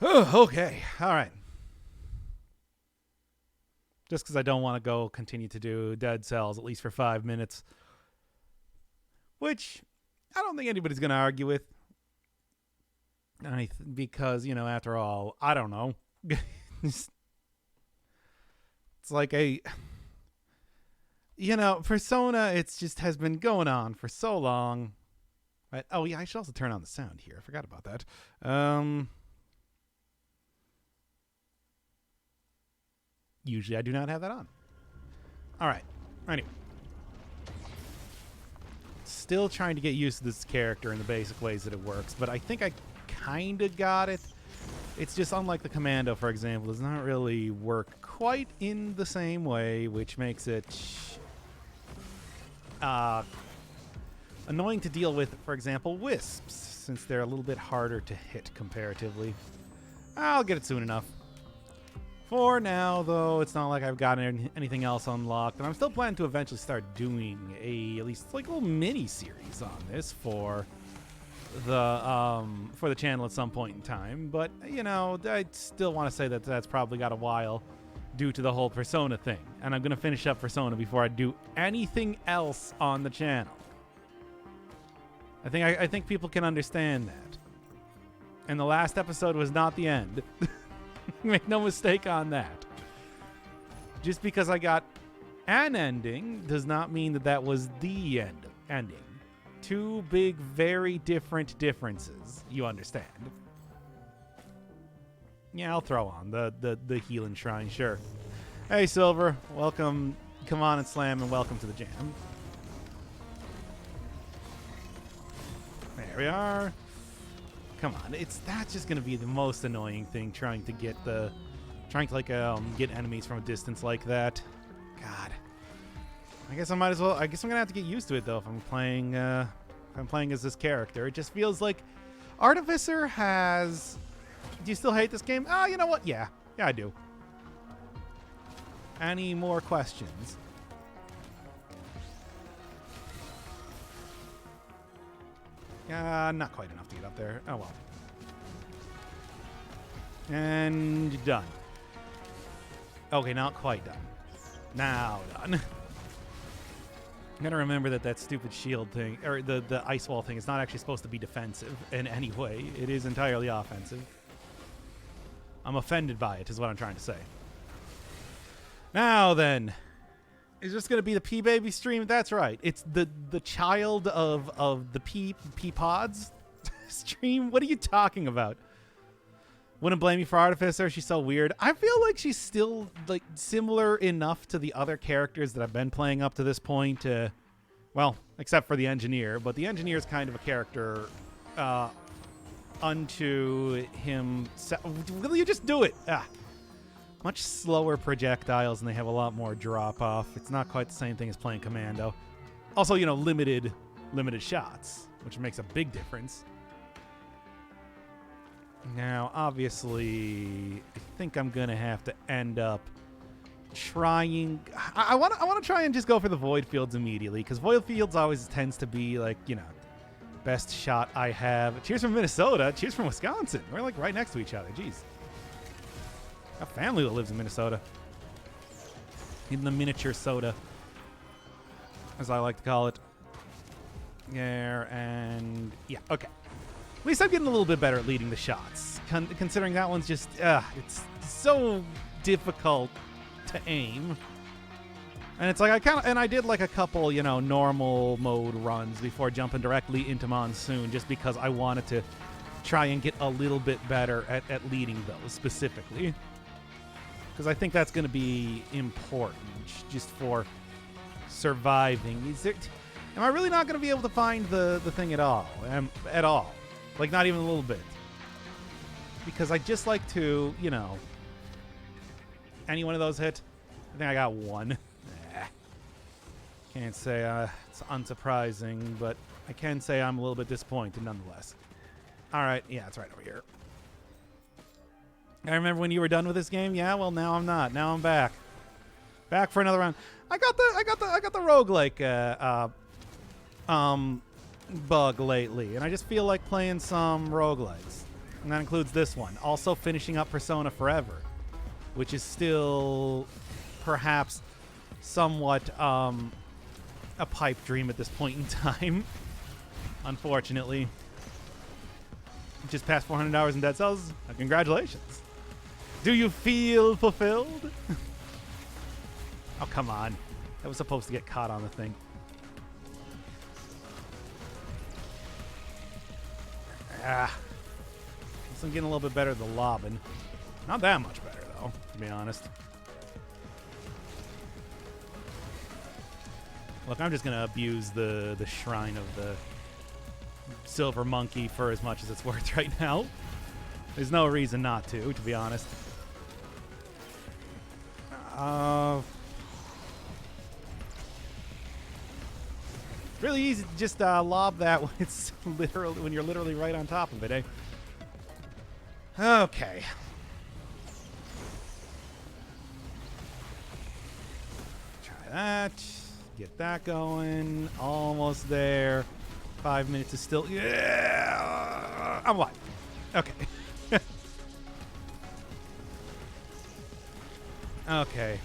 Okay, all right. Just because I don't want to continue to do Dead Cells, at least for 5 minutes. Which I don't think anybody's going to argue with. Because, after all, I don't know. It's like Persona, it's just has been going on for so long. Right? Oh, yeah, I should also turn on the sound here. I forgot about that. Usually I do not have that on. All right. Anyway. Still trying to get used to this character in the basic ways that it works, but I think I kind of got it. It's just unlike the Commando, for example, does not really work quite in the same way, which makes it annoying to deal with, for example, Wisps, since they're a little bit harder to hit comparatively. I'll get it soon enough. For now, though, it's not like I've gotten anything else unlocked, and I'm still planning to eventually start doing at least like a little mini-series on this for the channel at some point in time. But, I still want to say that that's probably got a while due to the whole Persona thing. And I'm going to finish up Persona before I do anything else on the channel. I think people can understand that. And the last episode was not the end. Make no mistake on that. Just because I got an ending does not mean that was the ending. Two big, very different differences. You understand? Yeah, I'll throw on the healing shrine, sure. Hey, Silver. Welcome. Come on and slam, and welcome to the jam. There we are. Come on, that's just gonna be the most annoying thing, trying to get enemies from a distance like that. God, I guess I'm gonna have to get used to it though if I'm playing as this character. It just feels like Artificer has. Do you still hate this game? Oh, you know what? Yeah, I do. Any more questions? Not quite enough to get up there. Oh, well. And done. Okay, not quite done. Now done. I gotta remember that stupid shield thing, or the ice wall thing, is not actually supposed to be defensive in any way. It is entirely offensive. I'm offended by it, is what I'm trying to say. Now then. Is this going to be the P-Baby stream? That's right. It's the child of the P-Pods stream. What are you talking about? Wouldn't blame you for Artificer. She's so weird. I feel like she's still like similar enough to the other characters that I've been playing up to this point. Well, except for the Engineer. But the Engineer is kind of a character unto him. Will you just do it? Much slower projectiles, and they have a lot more drop-off. It's not quite the same thing as playing Commando. Also, limited shots, which makes a big difference. Now, obviously, I think I'm going to have to end up trying. I want to try and just go for the Void Fields immediately, because Void Fields always tends to be like, best shot I have. Cheers from Minnesota. Cheers from Wisconsin. We're like right next to each other. Jeez. A family that lives in Minnesota. In the miniature soda, as I like to call it. There, and yeah, okay. At least I'm getting a little bit better at leading the shots. Considering that one's just, it's so difficult to aim. And it's like I did like a couple, normal mode runs before jumping directly into Monsoon, just because I wanted to try and get a little bit better at leading those specifically. Because I think that's going to be important just for surviving. Am I really not going to be able to find the thing at all? At all. Like, not even a little bit. Because I just like to, any one of those hit? I think I got one. Can't say it's unsurprising, but I can say I'm a little bit disappointed nonetheless. All right. Yeah, it's right over here. I remember when you were done with this game. Yeah, well, now I'm not. Now I'm back. Back for another round. I got the roguelike bug lately, and I just feel like playing some roguelikes. And that includes this one. Also finishing up Persona Forever, which is still perhaps somewhat a pipe dream at this point in time. Unfortunately. Just past 400 hours in Dead Cells. Congratulations. Do you feel fulfilled? Oh, come on. That was supposed to get caught on the thing. Ah. I'm getting a little bit better at the lobbing. Not that much better, though, to be honest. Look, I'm just going to abuse the shrine of the silver monkey for as much as it's worth right now. There's no reason not to be honest. Really easy to just lob that when it's when you're literally right on top of it, eh? Okay. Try that. Get that going. Almost there. 5 minutes is still... Yeah! I'm alive. Okay. Okay.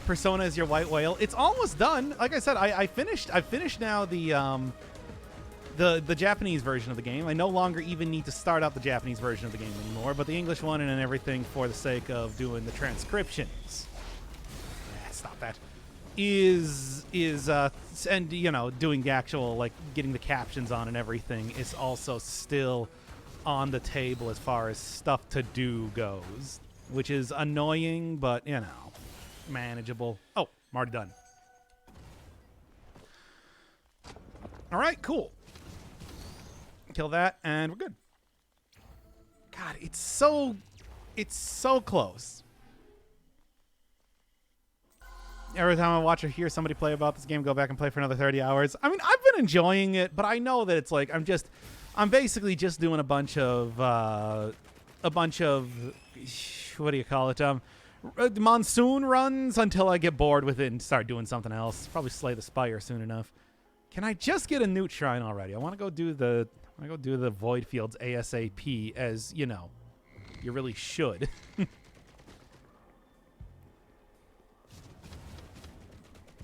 Persona is your white whale. It's almost done. Like I said, I finished now the Japanese version of the game. I no longer even need to start out the Japanese version of the game anymore, but the English one and everything for the sake of doing the transcriptions. Stop that. And you know, doing the actual, like, getting the captions on and everything is also still on the table as far as stuff to do goes, which is annoying, but you know, manageable. Oh, I'm already done. All right, cool. Kill that, and we're good. God, it's so close. Every time I watch or hear somebody play about this game, go back and play for another 30 hours. I mean, I've been enjoying it, but I know that it's like I'm basically just doing a bunch of what do you call it? Monsoon runs until I get bored with it and start doing something else. Probably slay the Spire soon enough. Can I just get a Newt Shrine already? I want to go do the Void Fields ASAP, as you know, you really should.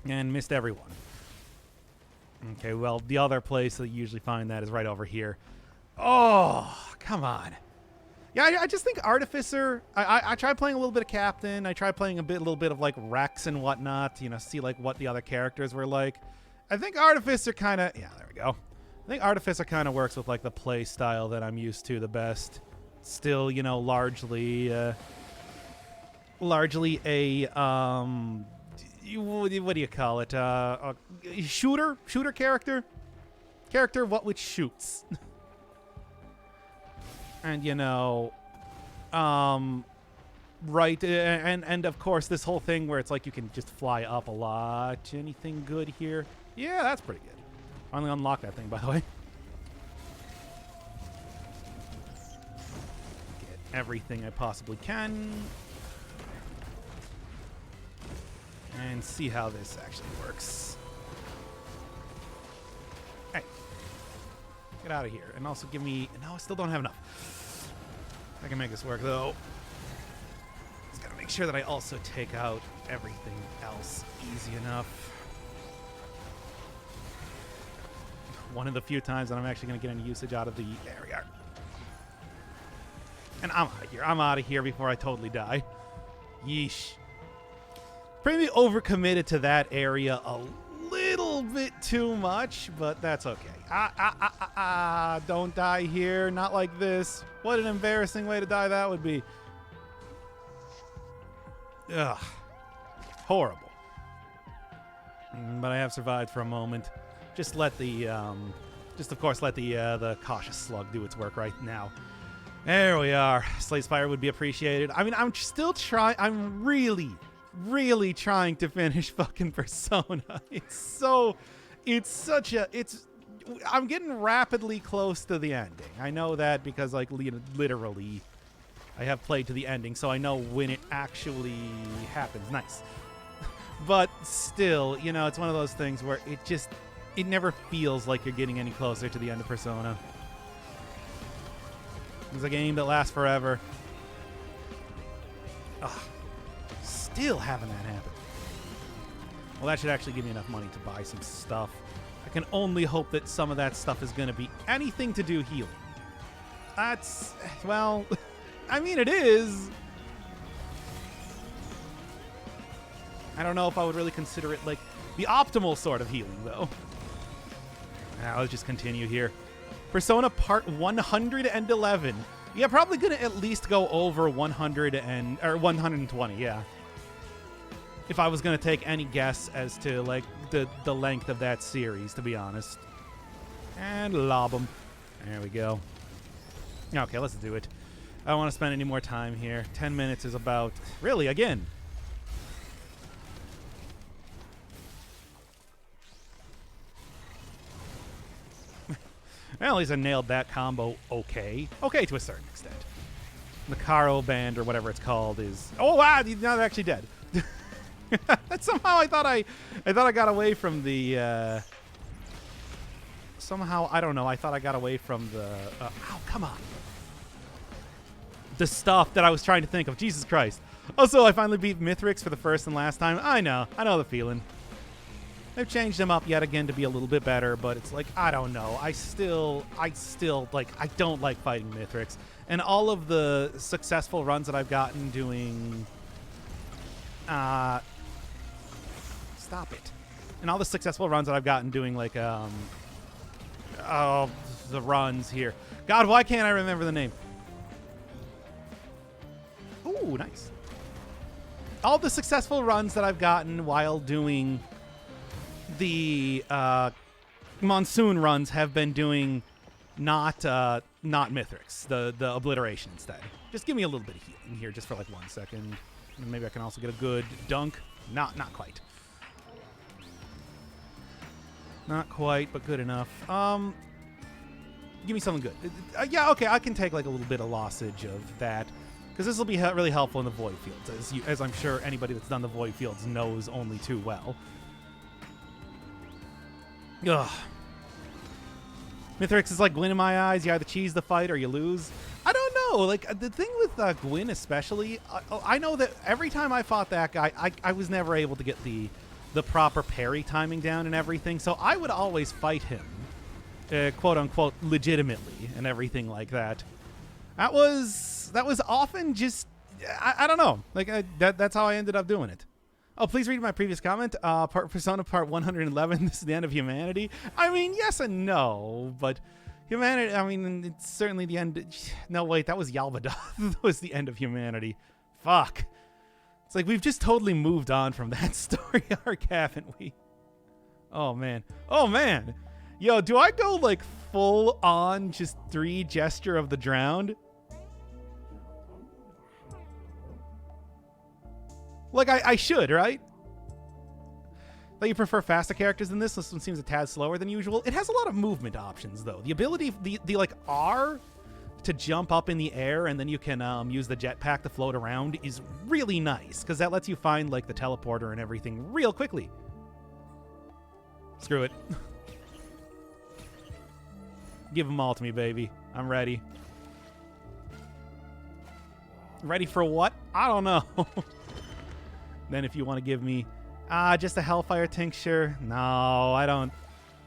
And missed everyone. Okay, well, the other place that you usually find that is right over here. Oh, come on. Yeah, I just think Artificer, I tried playing a little bit of Captain. I tried playing a little bit of, like, Rex and whatnot, you know, see, like, what the other characters were like. I think Artificer kind of, yeah, there we go. I think Artificer kind of works with, like, the play style that I'm used to the best. Still, you know, largely a, what do you call it? A shooter character, which shoots. And you know, right, and of course this whole thing where it's like you can just fly up a lot. Anything good here? Yeah, that's pretty good. Finally unlocked that thing, by the way. Get everything I possibly can. And see how this actually works. Hey. Get out of here. And also give me... No, I still don't have enough. I can make this work, though. Just gotta make sure that I also take out everything else easy enough. One of the few times that I'm actually going to get any usage out of the... There we are. And I'm out of here. I'm out of here before I totally die. Yeesh. Pretty overcommitted to that area a little bit too much, but that's okay. Don't die here. Not like this. What an embarrassing way to die that would be. Ugh. Horrible. But I have survived for a moment. Just let the, of course, let the cautious slug do its work right now. There we are. Slay Spire would be appreciated. I mean, I'm still trying. I'm really trying to finish fucking Persona. I'm getting rapidly close to the ending. I know that because, like, literally I have played to the ending, so I know when it actually happens. Nice. But still, you know, it's one of those things where it never feels like you're getting any closer to the end of Persona. It's a game that lasts forever. Ugh. Still having that happen. Well, that should actually give me enough money to buy some stuff. I can only hope that some of that stuff is going to be anything to do healing. That's, well, I mean, it is. I don't know if I would really consider it like the optimal sort of healing, though. Now, let's just continue here. Persona Part 111. Yeah, probably going to at least go over 120, yeah. If I was going to take any guess as to, like, the length of that series, to be honest. And lob them. There we go. Okay, let's do it. I don't want to spend any more time here. 10 minutes is about... Really, again. Well, at least I nailed that combo okay. Okay, to a certain extent. The Caro Band, or whatever it's called, is... Oh, wow! He's not actually dead. That somehow I thought I got away from the... Somehow, I don't know, I thought I got away from the... ow, come on. The stuff that I was trying to think of. Jesus Christ. Also, I finally beat Mithrix for the first and last time. I know the feeling. They've changed them up yet again to be a little bit better, but it's like, I don't know. I still, like, I don't like fighting Mithrix. And all of the successful runs that I've gotten doing... Stop it. And all the successful runs that I've gotten doing, like, the runs here. God, why can't I remember the name? Ooh, nice. All the successful runs that I've gotten while doing the monsoon runs have been doing not Mithrix, the obliteration instead. Just give me a little bit of healing here just for like 1 second. And maybe I can also get a good dunk. Not quite. Not quite, but good enough. Give me something good. Yeah, okay, I can take like a little bit of lossage of that. Because this will be really helpful in the Void Fields, as I'm sure anybody that's done the Void Fields knows only too well. Ugh. Mithrix is like Gwyn in my eyes. You either cheese the fight or you lose. I don't know. Like, the thing with Gwyn especially, I know that every time I fought that guy, I was never able to get the proper parry timing down and everything, so I would always fight him, quote-unquote, legitimately and everything like that. That was often just, I don't know. Like, that's how I ended up doing it. Oh, please read my previous comment. Persona Part 111, this is the end of humanity. I mean, yes and no, but humanity, I mean, it's certainly the end. No, wait, that was Yalvadoth. That was the end of humanity. Fuck. It's like we've just totally moved on from that story arc, haven't we? Oh, man. Oh, man. Yo, do I go, like, full on just 3 Gesture of the Drowned? Like, I should, right? That you prefer faster characters than this. This one seems a tad slower than usual. It has a lot of movement options, though. The ability, the like, R to jump up in the air, and then you can use the jetpack to float around is really nice, because that lets you find, like, the teleporter and everything real quickly. Screw it. Give them all to me, baby. I'm ready. Ready for what? I don't know. Then if you want to give me just a Hellfire Tincture. No, I don't.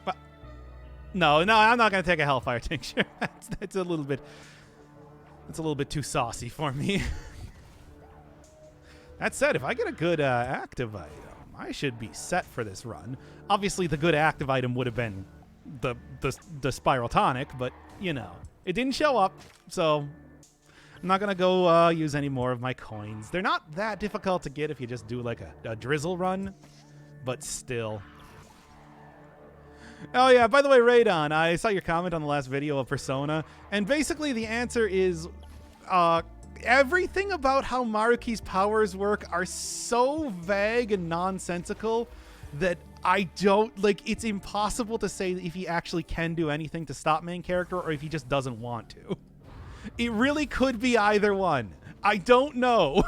But no, I'm not going to take a Hellfire Tincture. That's a little bit too saucy for me. That said, if I get a good active item, I should be set for this run. Obviously, the good active item would have been the Spiral Tonic, but, you know, it didn't show up, so I'm not going to go use any more of my coins. They're not that difficult to get if you just do, like, a drizzle run, but still. Oh, yeah, by the way, Raydon, I saw your comment on the last video of Persona, and basically the answer is everything about how Maruki's powers work are so vague and nonsensical that I don't, like, it's impossible to say if he actually can do anything to stop main character or if he just doesn't want to. It really could be either one. I don't know.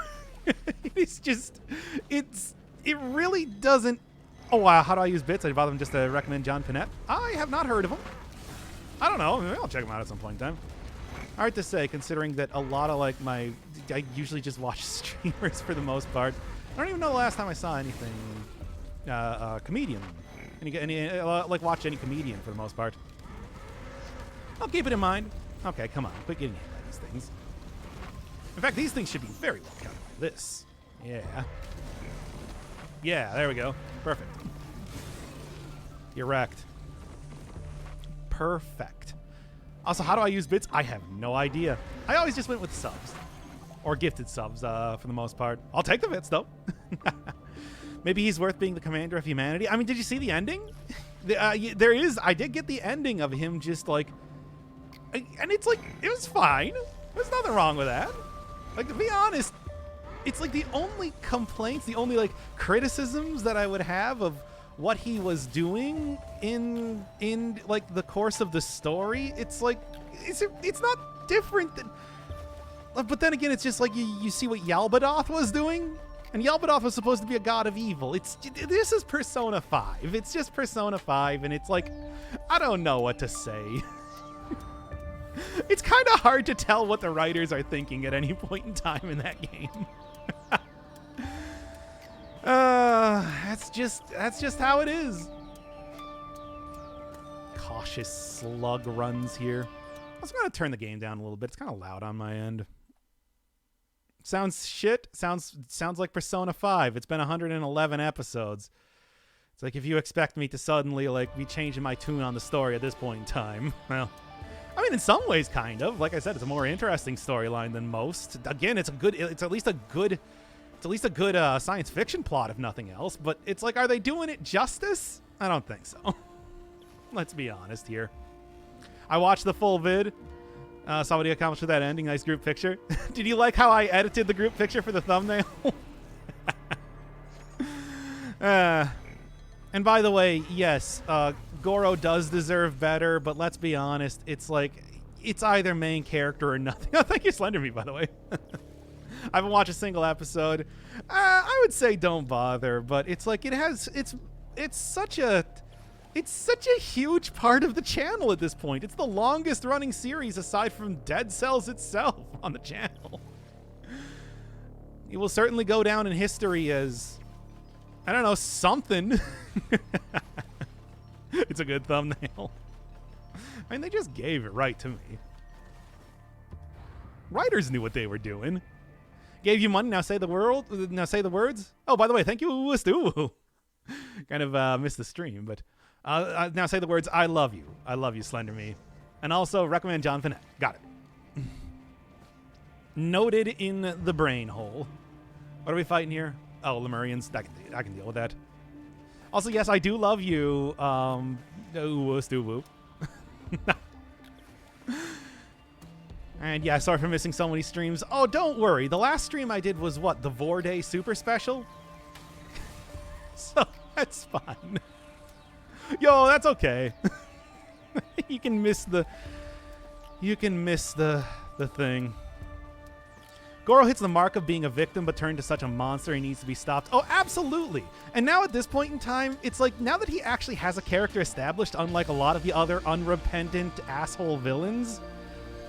It's just, it really doesn't. Oh, wow. How do I use bits? I bother them just to recommend John Pinette. I have not heard of him. I don't know. Maybe I'll check him out at some point in time. Hard to say, considering that a lot of like I usually just watch streamers for the most part. I don't even know the last time I saw anything comedian. Like watch any comedian for the most part. I'll keep it in mind. Okay, come on, quit getting hit by these things. In fact, these things should be very well counted by this. Yeah. Yeah, there we go. Perfect. You're wrecked. Perfect. Also, how do I use bits? I have no idea. I always just went with subs. Or gifted subs, for the most part. I'll take the bits, though. Maybe he's worth being the commander of humanity. I mean, did you see the ending? I did get the ending of him just, like... And it's, like, it was fine. There's nothing wrong with that. Like, to be honest, it's, like, the only complaints, the only, like, criticisms that I would have of what he was doing in like the course of the story. It's like it's not different than, but then again, it's just like you see what Yaldabaoth was doing, and Yaldabaoth was supposed to be a god of evil. This is Persona 5. It's just Persona 5, and it's like, I don't know what to say. It's kind of hard to tell what the writers are thinking at any point in time in that game. That's just how it is. Cautious slug runs here. I was going to turn the game down a little bit. It's kind of loud on my end. Sounds shit. Sounds like Persona 5. It's been 111 episodes. It's like if you expect me to suddenly like be changing my tune on the story at this point in time. Well, I mean, in some ways, kind of. Like I said, it's a more interesting storyline than most. Again, it's at least a good science fiction plot, if nothing else. But it's like, are they doing it justice? I don't think so. Let's be honest here. I watched the full vid. Saw what he accomplished with that ending. Nice group picture. Did you like how I edited the group picture for the thumbnail? And by the way, yes, Goro does deserve better, but let's be honest, it's like, it's either main character or nothing. Oh, thank you, Slenderme, by the way. I haven't watched a single episode. I would say don't bother, but it's like it's such a huge part of the channel at this point. It's the longest running series aside from Dead Cells itself on the channel. It will certainly go down in history as, I don't know, something. It's a good thumbnail. I mean, they just gave it right to me. Writers knew what they were doing. Gave you money, now say the words. Oh, by the way, thank you, Stu. Kind of missed the stream, but now say the words, I love you. I love you, Slenderme. And also recommend John Finette. Got it. Noted in the brain hole. What are we fighting here? Oh, Lemurians. I can deal with that. Also, yes, I do love you, Stu. And yeah, sorry for missing so many streams. Oh, don't worry. The last stream I did was what? The Vorday Super Special? So that's fine. Yo, that's okay. You can miss the thing. Goro hits the mark of being a victim but turned to such a monster he needs to be stopped. Oh, absolutely. And now at this point in time, it's like now that he actually has a character established, unlike a lot of the other unrepentant asshole villains,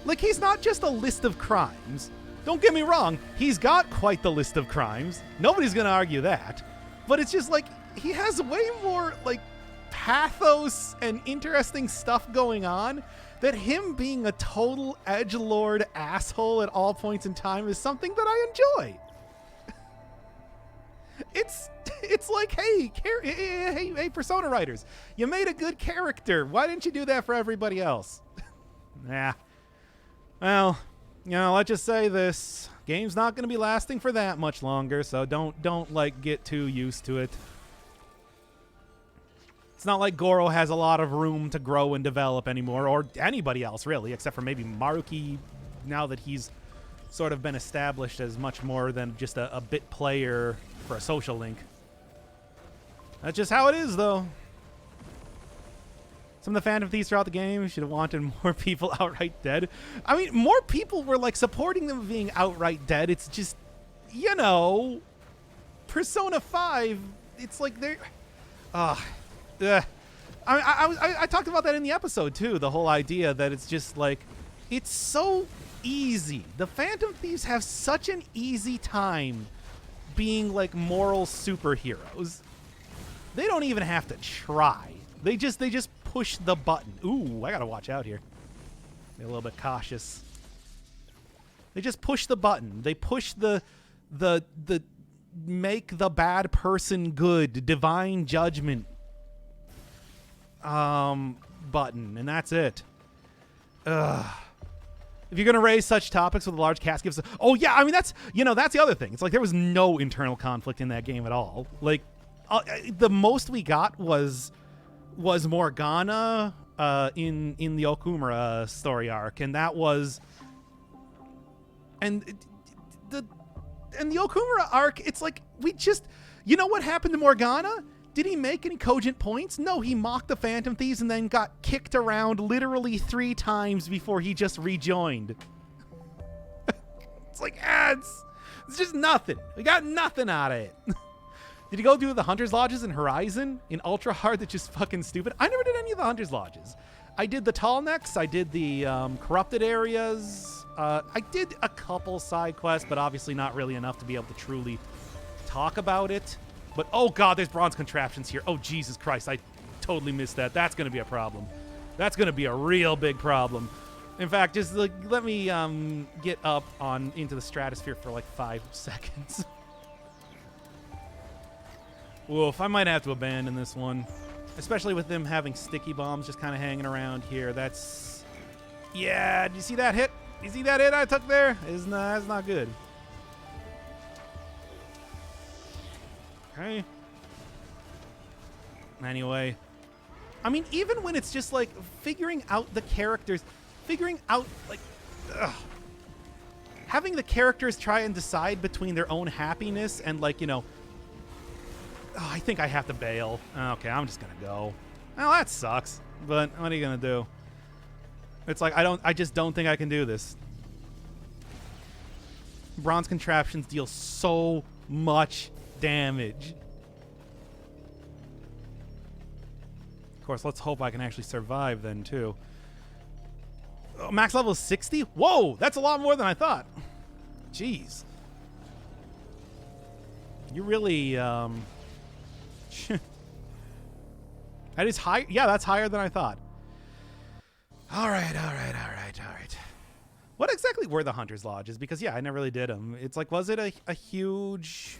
like he's not just a list of crimes. Don't get me wrong, he's got quite the list of crimes. Nobody's gonna argue that. But it's just like he has way more like pathos and interesting stuff going on that him being a total edgelord asshole at all points in time is something that I enjoy. It's like, hey, Persona writers, you made a good character. Why didn't you do that for everybody else? Nah. Well, you know, let's just say this game's not going to be lasting for that much longer, so don't like get too used to it. It's not like Goro has a lot of room to grow and develop anymore, or anybody else, really, except for maybe Maruki, now that he's sort of been established as much more than just a bit player for a social link. That's just how it is, though. Some of the Phantom Thieves throughout the game should have wanted more people outright dead. I mean, more people were, like, supporting them being outright dead. It's just, you know, Persona 5, it's like they're... I talked about that in the episode, too. The whole idea that it's just like It's so easy. The Phantom Thieves have such an easy time being like moral superheroes. They don't even have to try. They just push the button. Ooh, I gotta watch out here. Be a little bit cautious. They just push the button. They push the make the bad person good, divine judgment button, and that's it. Ugh. If you're gonna raise such topics with a large cast, oh yeah, I mean that's the other thing. It's like there was no internal conflict in that game at all. Like the most we got was Morgana in the Okumura story arc, and that was the Okumura arc. It's like we just what happened to Morgana? Did he make any cogent points? No, he mocked the Phantom Thieves and then got kicked around literally 3 times before he just rejoined. It's like, it's just nothing. We got nothing out of it. Did he go do the Hunter's Lodges in Horizon? In Ultra Hard that's just fucking stupid? I never did any of the Hunter's Lodges. I did the Tall Necks. I did the corrupted areas. I did a couple side quests, but obviously not really enough to be able to truly talk about it. But, oh, God, there's bronze contraptions here. Oh, Jesus Christ, I totally missed that. That's going to be a problem. That's going to be a real big problem. In fact, just let me get up into the stratosphere for like 5 seconds. Woof, I might have to abandon this one. Especially with them having sticky bombs just kind of hanging around here. That's... Yeah, did you see that hit? You see that hit I took there? That's not good. Okay. Anyway. I mean, even when it's just, like, figuring out the characters, having the characters try and decide between their own happiness and, like, oh, I think I have to bail. Okay, I'm just gonna go. Well, that sucks, but what are you gonna do? It's like, I just don't think I can do this. Bronze contraptions deal so much damage. Of course, let's hope I can actually survive then, too. Oh, max level is 60? Whoa, that's a lot more than I thought. Jeez. You really, That is high. Yeah, that's higher than I thought. All right. What exactly were the Hunter's Lodges? Because, yeah, I never really did them. It's like, was it a huge...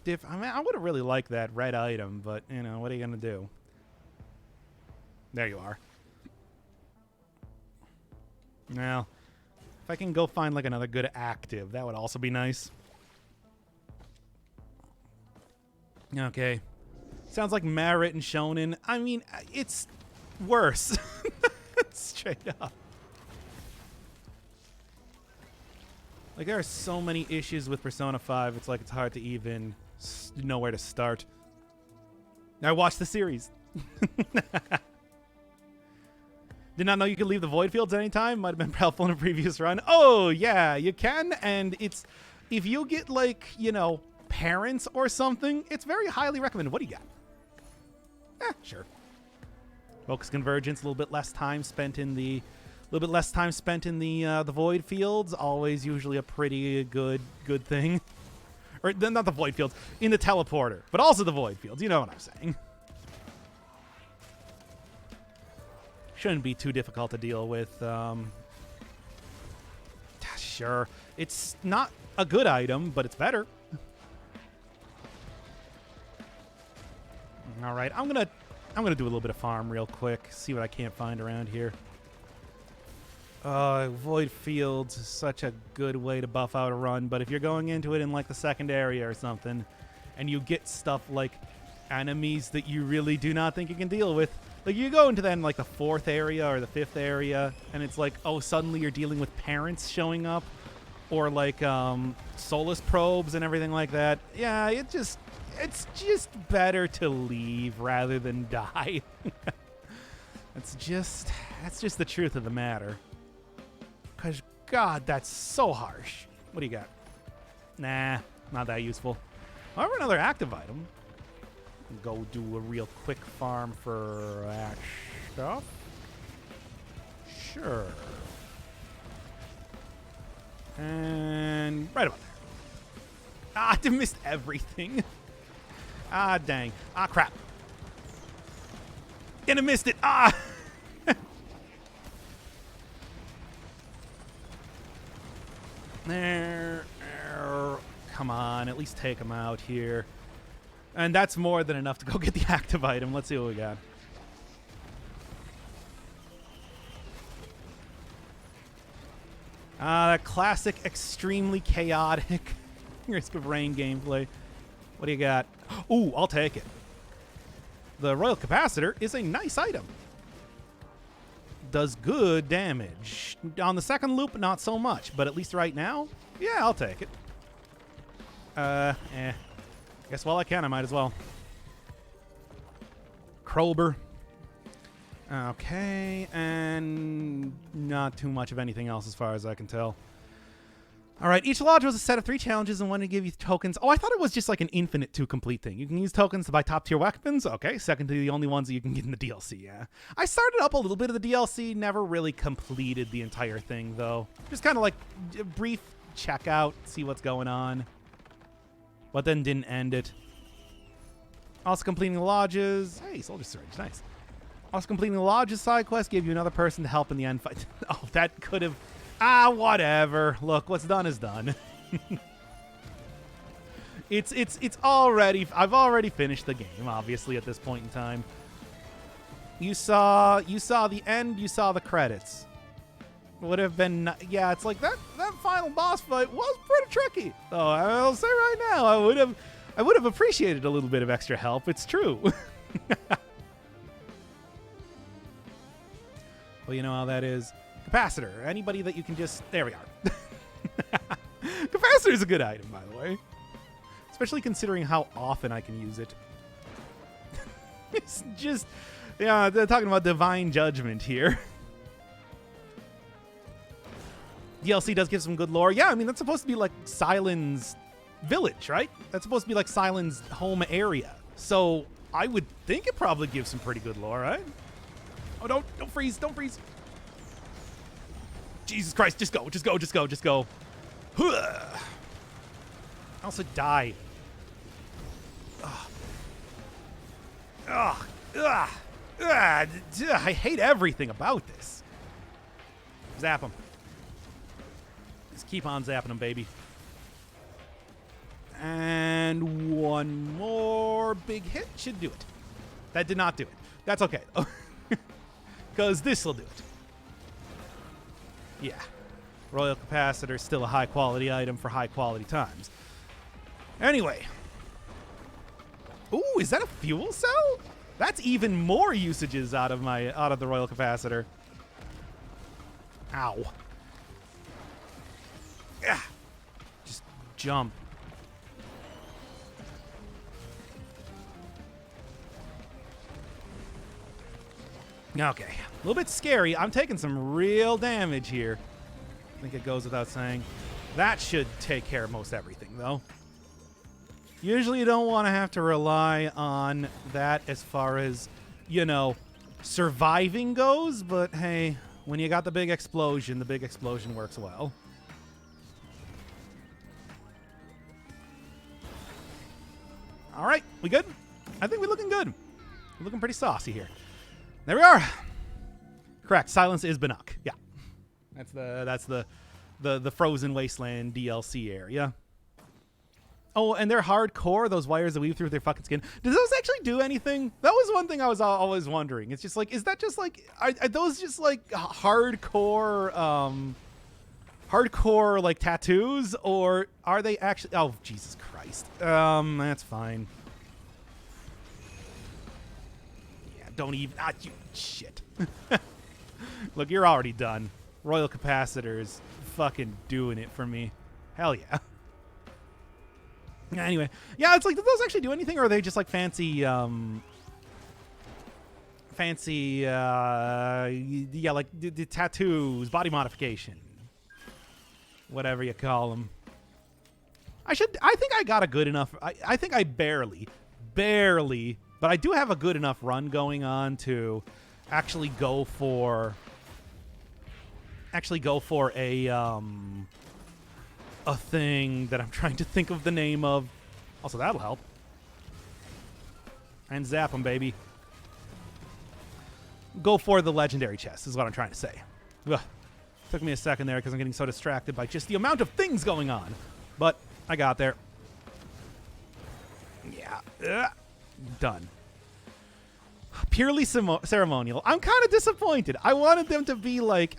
I mean, I would have really liked that red item, but, what are you going to do? There you are. Well, if I can go find, like, another good active, that would also be nice. Okay. Sounds like Merit and Shonen. I mean, it's worse. Straight up. Like, there are so many issues with Persona 5, it's like it's hard to even know where to start. I watched the series. Did not know you could leave the void fields anytime. Might have been helpful in a previous run. Oh, yeah, you can. And it's, if you get, like, parents or something, it's very highly recommended. What do you got? Sure. Focus convergence, a little bit less time spent in the the void fields. Always usually a pretty good thing. Or not the void fields, in the teleporter, but also the void fields. You know what I'm saying. Shouldn't be too difficult to deal with. Sure. It's not a good item, but it's better. All right, I'm gonna do a little bit of farm real quick. See what I can't find around here. Void fields is such a good way to buff out a run, but if you're going into it in like the second area or something, and you get stuff like enemies that you really do not think you can deal with, like you go into that in like the 4th area or the 5th area, and it's like, oh, suddenly you're dealing with parents showing up, or like Solus probes and everything like that. Yeah, it's just better to leave rather than die. That's just the truth of the matter. Because, God, that's so harsh. What do you got? Nah, not that useful. However, another active item. Go do a real quick farm for that stuff. Sure. And right about there. Ah, I missed everything. Ah, dang. Ah, crap. And I missed it. Ah! There. Come on, at least take him out here. And that's more than enough to go get the active item. Let's see what we got. That classic, extremely chaotic Risk of Rain gameplay. What do you got? Ooh, I'll take it. The Royal Capacitor is a nice item. Does good damage. On the second loop, not so much. But at least right now, yeah, I'll take it. Guess while I can, I might as well. Krober. Okay, and not too much of anything else as far as I can tell. All right, each lodge was a set of 3 challenges and one to give you tokens. Oh, I thought it was just like an infinite to complete thing. You can use tokens to buy top tier weapons. Okay, second to the only ones that you can get in the DLC, yeah. I started up a little bit of the DLC, never really completed the entire thing, though. Just kind of like a brief check out, see what's going on. But then didn't end it. Also completing the lodges. Hey, Soldier Surge, nice. Also completing the lodges side quest gave you another person to help in the end fight. Oh, that could have... Ah, whatever. Look, what's done is done. It's already... I've already finished the game, obviously, at this point in time. You saw the end, you saw the credits. Would have been... Yeah, it's like that final boss fight was pretty tricky. So I'll say right now, I would have appreciated a little bit of extra help. It's true. Well, you know how that is. Capacitor. Anybody that you can just... There we are. Capacitor is a good item, by the way. Especially considering how often I can use it. It's just... Yeah, they're talking about divine judgment here. DLC does give some good lore. Yeah, I mean, that's supposed to be like Silen's village, right? That's supposed to be like Silen's home area. So I would think it probably gives some pretty good lore, right? Oh, don't freeze. Don't freeze. Jesus Christ, just go. Just go. Just go. Just go. I also died. I hate everything about this. Zap him. Just keep on zapping him, baby. And one more big hit should do it. That did not do it. That's okay. Because this will do it. Yeah. Royal Capacitor is still a high-quality item for high-quality times. Anyway. Ooh, is that a fuel cell? That's even more usages out of the Royal Capacitor. Ow. Yeah. Just jump. Okay. A little bit scary. I'm taking some real damage here. I think it goes without saying. That should take care of most everything, though. Usually you don't want to have to rely on that as far as, you know, surviving goes, but hey, when you got the big explosion works well. All right, we good? I think we're looking good. We're looking pretty saucy here. There we are. Correct. Silence is Bannock. Yeah. That's the Frozen Wasteland DLC area. Oh, and they're hardcore, those wires that weave through their fucking skin. Does those actually do anything? That was one thing I was always wondering. It's just like, is that just like, are those just like hardcore like tattoos, or are they actually, oh, Jesus Christ. That's fine. Yeah, don't even, you shit. Look, you're already done. Royal Capacitor's fucking doing it for me. Hell yeah. Anyway, yeah, it's like, do those actually do anything, or are they just like fancy, yeah, like the tattoos, body modification, whatever you call them. I think I got a good enough, I think I barely, but I do have a good enough run going on to actually go for actually go for a thing that I'm trying to think of the name of. Also, that'll help. And zap him, baby. Go for the legendary chest is what I'm trying to say. Ugh. Took me a second there because I'm getting so distracted by just the amount of things going on. But I got there. Yeah. Ugh. Done. Purely ceremonial. I'm kind of disappointed. I wanted them to be like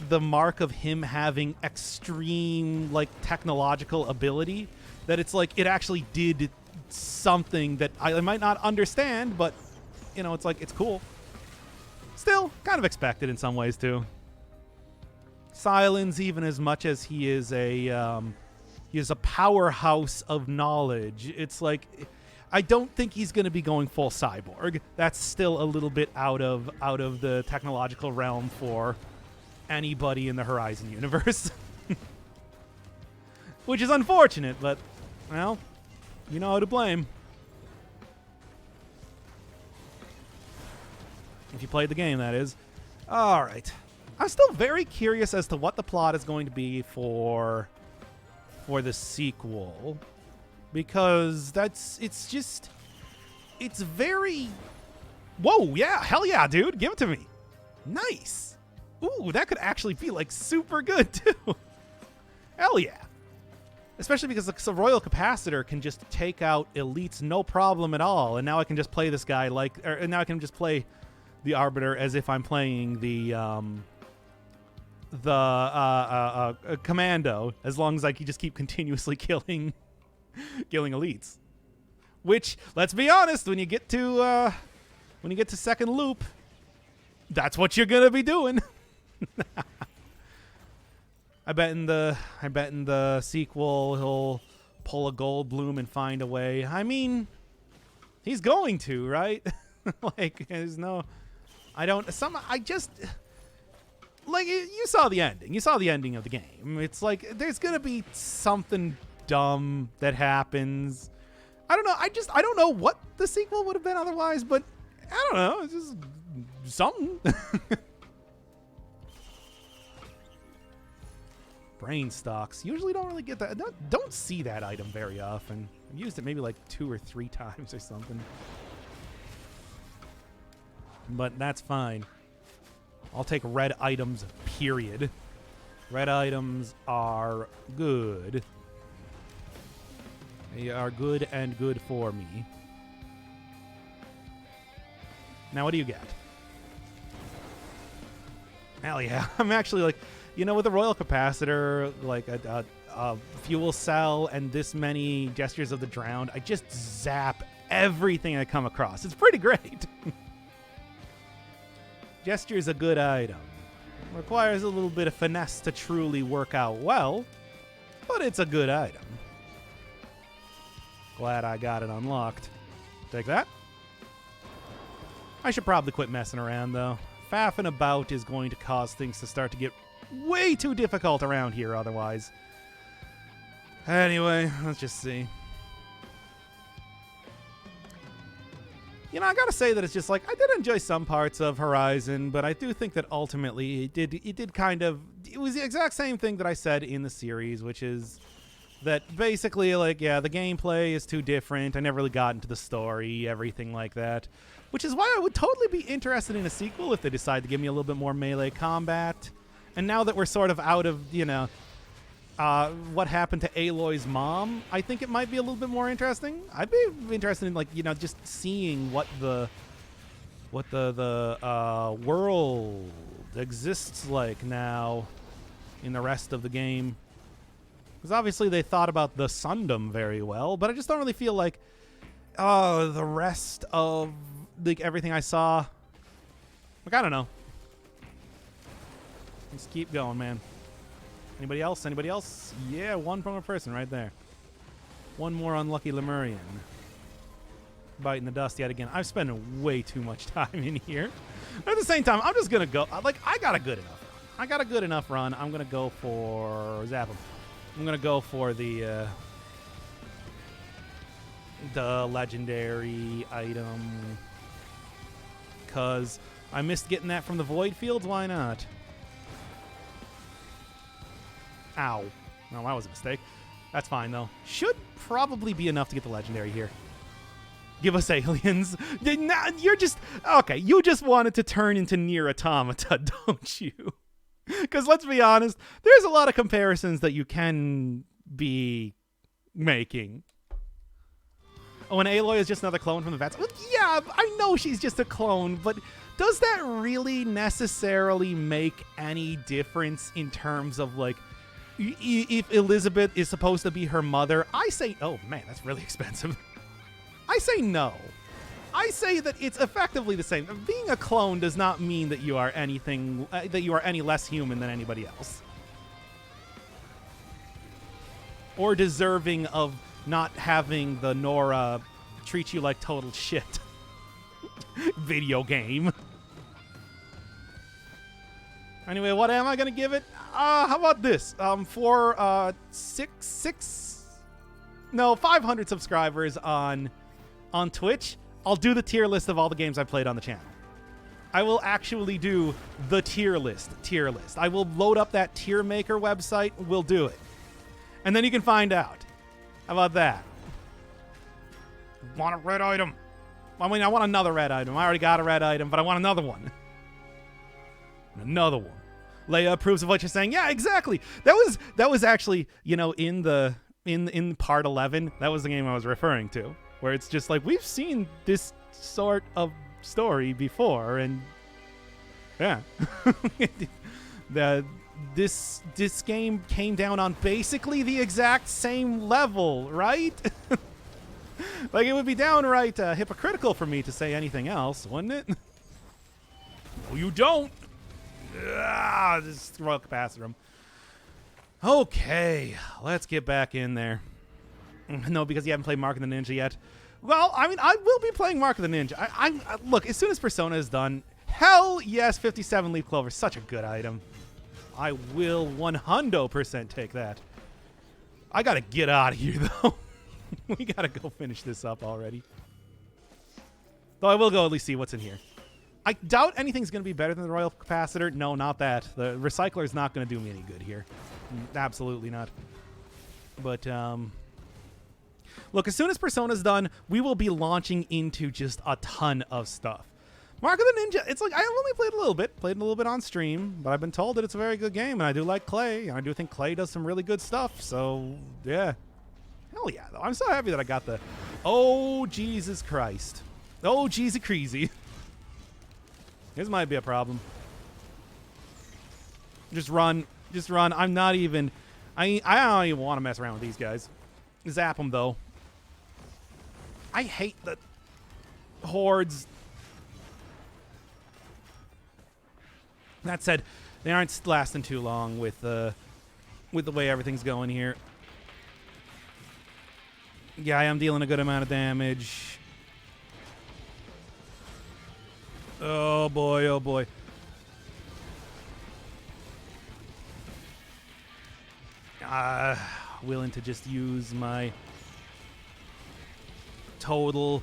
the mark of him having extreme like technological ability. That it's like it actually did something that I might not understand, but you know, it's like it's cool. Still kind of expected in some ways too. Silence, even as much as he is a powerhouse of knowledge, it's like I don't think he's going to be going full cyborg. That's still a little bit out of the technological realm for anybody in the Horizon universe. Which is unfortunate, but well, you know who to blame. If you played the game, that is. All right. I'm still very curious as to what the plot is going to be for the sequel. Because it's very... Whoa, yeah, hell yeah, dude. Give it to me. Nice. Ooh, that could actually be, like, super good, too. Hell yeah. Especially because the Royal Capacitor can just take out elites no problem at all. And now I can just play this guy like... and now I can just play the Arbiter as if I'm playing the Commando, as long as I can just keep continuously killing elites. Which, let's be honest, when you get to second loop, that's what you're gonna be doing. I bet in the sequel he'll pull a Goldblum and find a way. I mean, he's going to, right? Like, there's no... Like, you saw the ending. You saw the ending of the game. It's like, there's gonna be something dumb that happens. I don't know. I don't know what the sequel would have been otherwise, but I don't know. It's just something. Brain stocks. Usually don't really get that. Don't see that item very often. I've used it maybe like 2 or 3 times or something. But that's fine. I'll take red items, period. Red items are good. They are good and good for me. Now, what do you get? Hell yeah. I'm actually like, you know, with the Royal Capacitor, like a fuel cell and this many Gestures of the Drowned, I just zap everything I come across. It's pretty great. Gesture's a good item. Requires a little bit of finesse to truly work out well, but it's a good item. Glad I got it unlocked. Take that. I should probably quit messing around, though. Faffing about is going to cause things to start to get way too difficult around here otherwise. Anyway, let's just see. You know, I gotta say that it's just like, I did enjoy some parts of Horizon, but I do think that ultimately it did kind of... It was the exact same thing that I said in the series, which is that basically, like, yeah, the gameplay is too different. I never really got into the story, everything like that. Which is why I would totally be interested in a sequel if they decide to give me a little bit more melee combat. And now that we're sort of out of, you know, what happened to Aloy's mom, I think it might be a little bit more interesting. I'd be interested in, like, you know, just seeing what the world exists like now in the rest of the game. Because obviously they thought about the Sundom very well, but I just don't really feel like the rest of like everything I saw. Like, I don't know. Just keep going, man. Anybody else? Anybody else? Yeah, one from a person right there. One more unlucky Lemurian. Biting the dust yet again. I've spent way too much time in here. At the same time, I'm just going to go. Like, I got a good enough run. I'm going to go for... Zap him. I'm going to go for the legendary item. Because I missed getting that from the Void Fields. Why not? Ow. No, that was a mistake. That's fine, though. Should probably be enough to get the legendary here. Give us aliens. You're just... Okay, you just wanted to turn into Nier Automata, don't you? Because let's be honest, there's a lot of comparisons that you can be making. Oh, and Aloy is just another clone from the Vats. Well, yeah, I know she's just a clone, but does that really necessarily make any difference in terms of, like, if Elizabeth is supposed to be her mother? I say, oh man, that's really expensive. I say no. I say that it's effectively the same. Being a clone does not mean that you are anything, that you are any less human than anybody else. Or deserving of not having the Nora treat you like total shit video game. Anyway, what am I going to give it? How about this? For 500 subscribers on Twitch, I'll do the tier list of all the games I played on the channel. I will actually do the tier list. I will load up that tier maker website. We'll do it. And then you can find out. How about that? Want a red item? I mean, I want another red item. I already got a red item, but I want another one. Another one. Leia approves of what you're saying. Yeah, exactly. That was actually, you know, in part 11, that was the game I was referring to, where it's just like, we've seen this sort of story before, and yeah. This game came down on basically the exact same level, right? Like, it would be downright hypocritical for me to say anything else, wouldn't it? No, you don't. Just royal capacitor. Okay, let's get back in there. No, because you haven't played Mark of the Ninja yet. Well, I mean, I will be playing Mark of the Ninja. I look, as soon as Persona is done, hell yes, 57 Leaf Clover, such a good item. I will 100% take that. I gotta get out of here, though. We gotta go finish this up already. Though I will go at least see what's in here. I doubt anything's going to be better than the Royal Capacitor. No, not that. The Recycler is not going to do me any good here. Absolutely not. But, look, as soon as Persona's done, we will be launching into just a ton of stuff. Mark of the Ninja, it's like, I only played a little bit on stream, but I've been told that it's a very good game, and I do like Clay, and I do think Clay does some really good stuff, so, yeah. Hell yeah, though. I'm so happy that I got the... Oh, Jesus Christ. Oh, Jeezy Creasy. This might be a problem. Just run. Just run. I'm not even... I don't even want to mess around with these guys. Zap them, though. I hate the hordes. That said, they aren't lasting too long with the way everything's going here. Yeah, I am dealing a good amount of damage. Oh boy, oh boy. Willing to just use my total,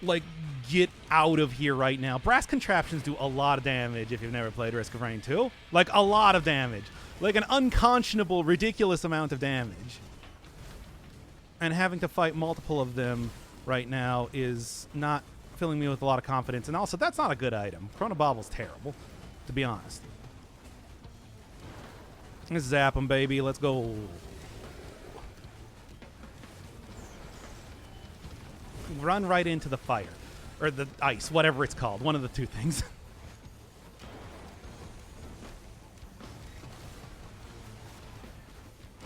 like, get out of here right now. Brass contraptions do a lot of damage if you've never played Risk of Rain 2. Like, a lot of damage. Like, an unconscionable, ridiculous amount of damage. And having to fight multiple of them right now is not filling me with a lot of confidence. And also, that's not a good item. Chrono Bobble's terrible, to be honest. Let's zap him, baby. Let's go. Run right into the fire. Or the ice, whatever it's called. One of the two things.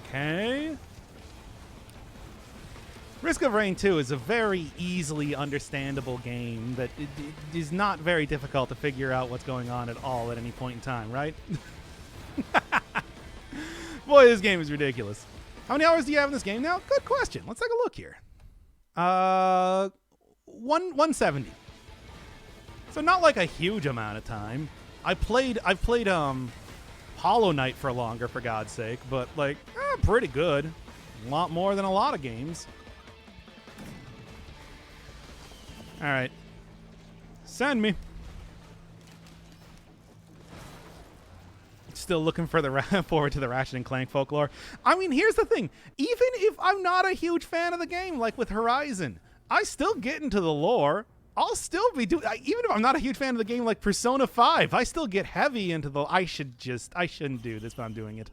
Okay. Risk of Rain 2 is a very easily understandable game that it is not very difficult to figure out what's going on at all at any point in time, right? Boy, this game is ridiculous. How many hours do you have in this game now? Good question. Let's take a look here. 170. So not like a huge amount of time. I've played Hollow Knight for longer, for God's sake, but like pretty good. A lot more than a lot of games. All right. Send me. Still looking for forward to the Ratchet and Clank folklore. I mean, here's the thing. Even if I'm not a huge fan of the game, like with Horizon, I still get into the lore. I'll still be doing, even if I'm not a huge fan of the game like Persona 5, I still get heavy into the, I shouldn't do this, but I'm doing it.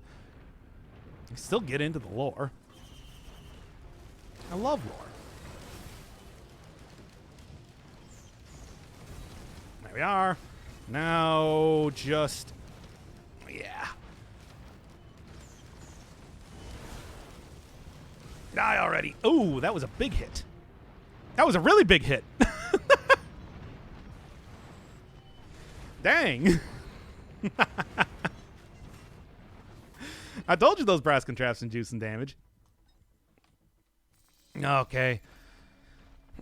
I still get into the lore. I love lore. There we are. Now just, yeah. Die already. Ooh, that was a big hit. That was a really big hit. Dang. I told you those brass contraptions do some damage. Okay.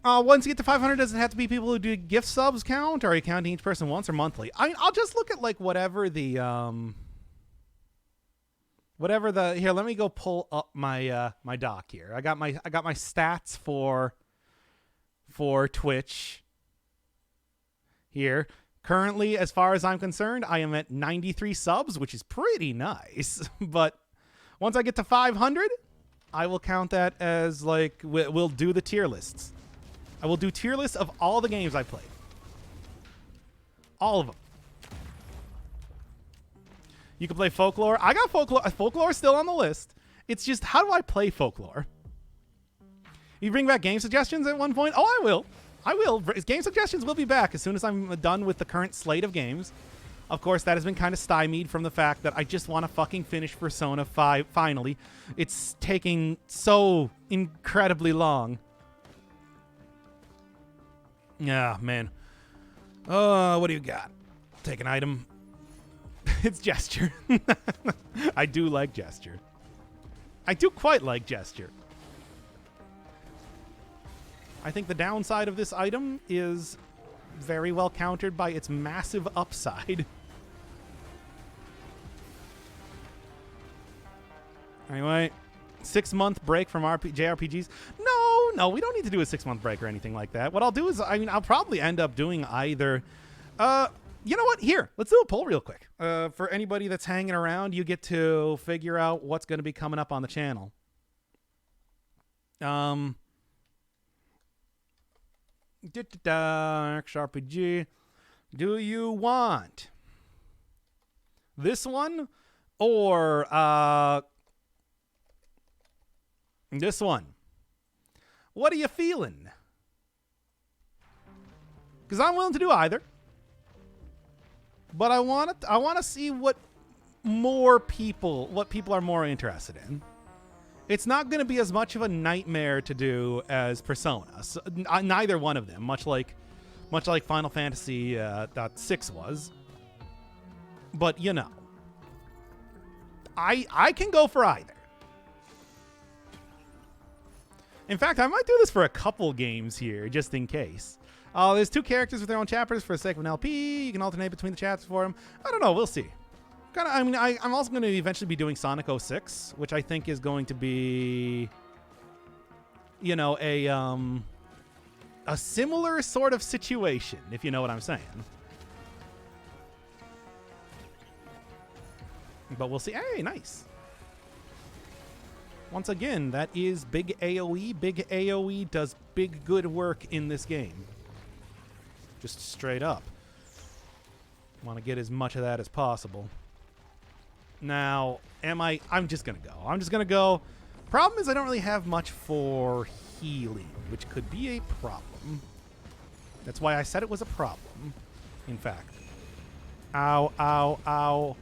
Once you get to 500, does it have to be people who do gift subs count? Or are you counting each person once or monthly? I'll just look at like whatever the here, let me go pull up my my doc here. I got my stats for Twitch here. Currently, as far as I'm concerned, I am at 93 subs, which is pretty nice. But once I get to 500, I will count that as like we'll do the tier lists. I will do tier lists of all the games I played. All of them. You can play Folklore. I got Folklore. Folklore still on the list. It's just, how do I play Folklore? You bring back game suggestions at one point? Oh, I will. I will. Game suggestions will be back as soon as I'm done with the current slate of games. Of course, that has been kind of stymied from the fact that I just want to fucking finish Persona 5 finally. It's taking so incredibly long. Yeah, man. What do you got? Take an item. It's gesture. I do like gesture. I do quite like gesture. I think the downside of this item is very well countered by its massive upside. Anyway, 6-month break from JRPGs. No, we don't need to do a 6-month break or anything like that. What I'll do is, I'll probably end up doing either. You know what? Here, let's do a poll real quick. For anybody that's hanging around, you get to figure out what's going to be coming up on the channel. XRPG. Do you want this one or this one? What are you feeling? Because I'm willing to do either. But I want to see what people are more interested in. It's not going to be as much of a nightmare to do as Persona. So, neither one of them, much like Final Fantasy .6 was. But you know, I can go for either. In fact, I might do this for a couple games here, just in case. There's 2 characters with their own chapters for the sake of an LP. You can alternate between the chapters for them. I don't know. We'll see. I'm also going to eventually be doing Sonic 06, which I think is going to be, you know, a similar sort of situation, if you know what I'm saying. But we'll see. Hey, nice. Once again, that is big AoE. Big AoE does big good work in this game. Just straight up. Want to get as much of that as possible. Now, I'm just going to go. I'm just going to go. Problem is I don't really have much for healing, which could be a problem. That's why I said it was a problem, in fact. Ow, ow, ow.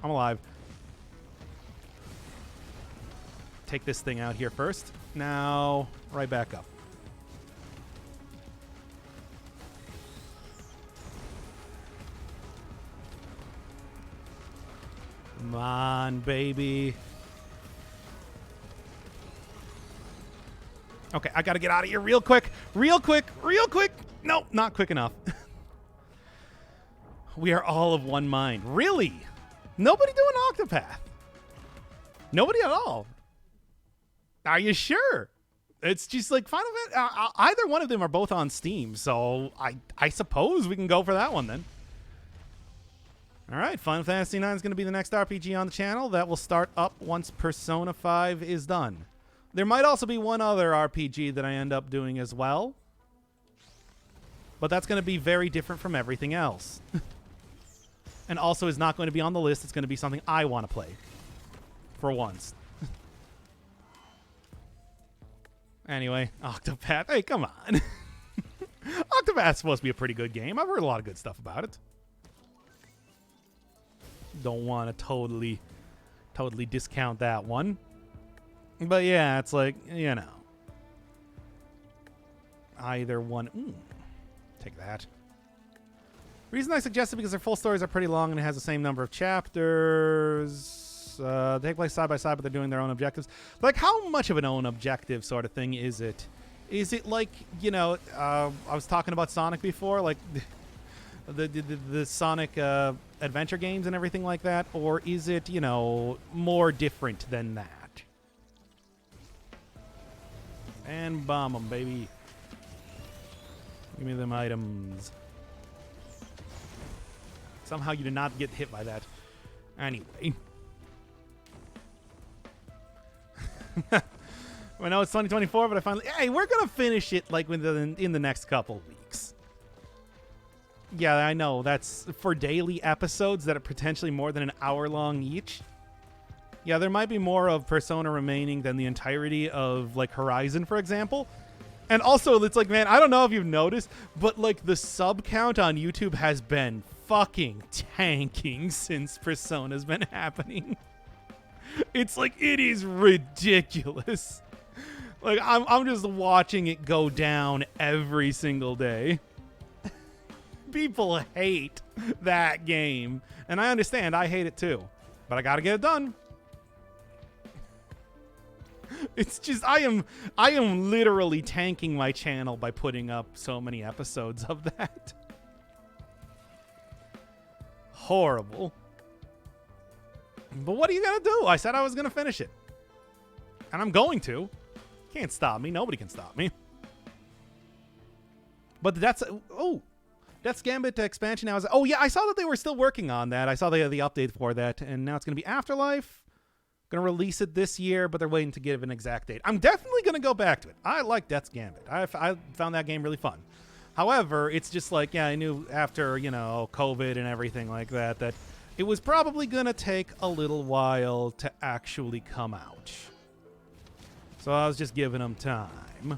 I'm alive. Take this thing out here first. Now, right back up. Come on, baby. Okay, I gotta get out of here real quick. Real quick. Real quick. Nope, not quick enough. We are all of one mind. Really? Nobody doing Octopath? Nobody at all? Are you sure? It's just like Final Fantasy. Either one of them are both on Steam, so I suppose we can go for that one then. All right, Final Fantasy IX is going to be the next RPG on the channel. That will start up once Persona 5 is done. There might also be one other RPG that I end up doing as well. But that's going to be very different from everything else. And also is not going to be on the list. It's going to be something I want to play. For once. Anyway, Octopath. Hey, come on. Octopath's supposed to be a pretty good game. I've heard a lot of good stuff about it. Don't want to totally discount that one. But yeah, it's like, you know. Either one. Take that. Reason I suggest it because their full stories are pretty long and it has the same number of chapters. They take place side by side, but they're doing their own objectives. Like, how much of an own objective sort of thing is it? Is it like, you know, I was talking about Sonic before, like the Sonic adventure games and everything like that? Or is it, you know, more different than that? And bomb them, baby. Give me them items. Somehow you did not get hit by that. Anyway. I know it's 2024, but I finally... Hey, we're going to finish it like in the next couple weeks. Yeah, I know. That's for daily episodes that are potentially more than an hour long each. Yeah, there might be more of Persona remaining than the entirety of, like, Horizon, for example. And also, it's like, man, I don't know if you've noticed, but, like, the sub count on YouTube has been fucking tanking since Persona's been happening. It's like, it is ridiculous. Like, I'm just watching it go down every single day. People hate that game. And I understand, I hate it too. But I gotta get it done. It's just, I am literally tanking my channel by putting up so many episodes of that. Horrible. But what are you gonna do? I said I was gonna finish it. And I'm going to. Can't stop me. Nobody can stop me. But that's... Oh! Death's Gambit expansion now is... Oh, yeah, I saw that they were still working on that. I saw the update for that. And now it's going to be Afterlife. Going to release it this year, but they're waiting to give an exact date. I'm definitely going to go back to it. I like Death's Gambit. I found that game really fun. However, it's just like, yeah, I knew after, you know, COVID and everything like that, that it was probably going to take a little while to actually come out. So I was just giving them time.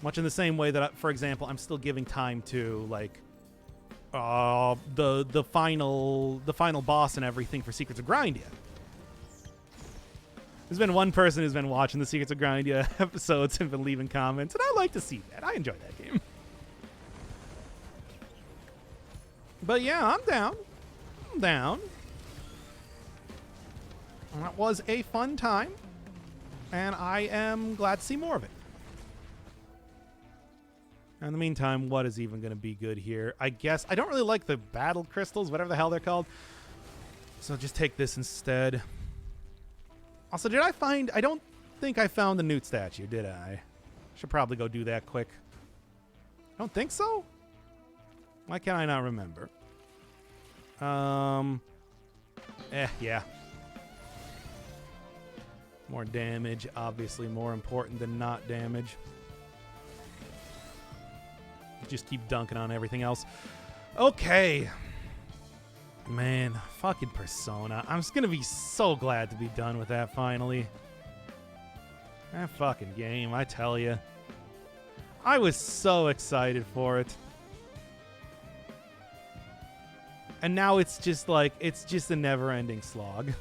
Much in the same way that, for example, I'm still giving time to, like, the final boss and everything for Secrets of Grindia. There's been one person who's been watching the Secrets of Grindia episodes and been leaving comments, and I like to see that. I enjoy that game. But yeah, I'm down. I'm down. That was a fun time, and I am glad to see more of it. In the meantime, what is even going to be good here? I guess I don't really like the battle crystals, whatever the hell they're called. So just take this instead. Also, did I find... I don't think I found the Newt statue, did I? Should probably go do that quick. I don't think so? Why can't I not remember? Yeah. More damage, obviously more important than not damage. Just keep dunking on everything else. Okay. Man, fucking Persona. I'm just gonna be so glad to be done with that finally. That fucking game, I tell you. I was so excited for it. And now it's just like, it's just a never-ending slog.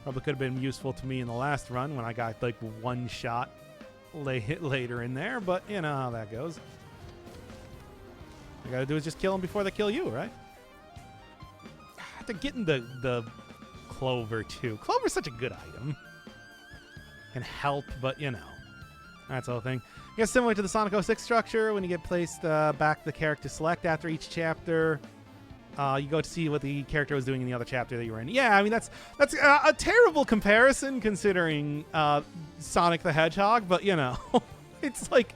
Probably could have been useful to me in the last run when I got like one shot later in there, but you know how that goes. All you gotta do is just kill them before they kill you, right? They're getting the Clover too. Clover's such a good item. Can help, but you know. That's the whole thing. I guess similar to the Sonic 06 structure, when you get placed back the character select after each chapter, you go to see what the character was doing in the other chapter that you were in. Yeah, I mean, that's a terrible comparison considering Sonic the Hedgehog, but, you know, it's like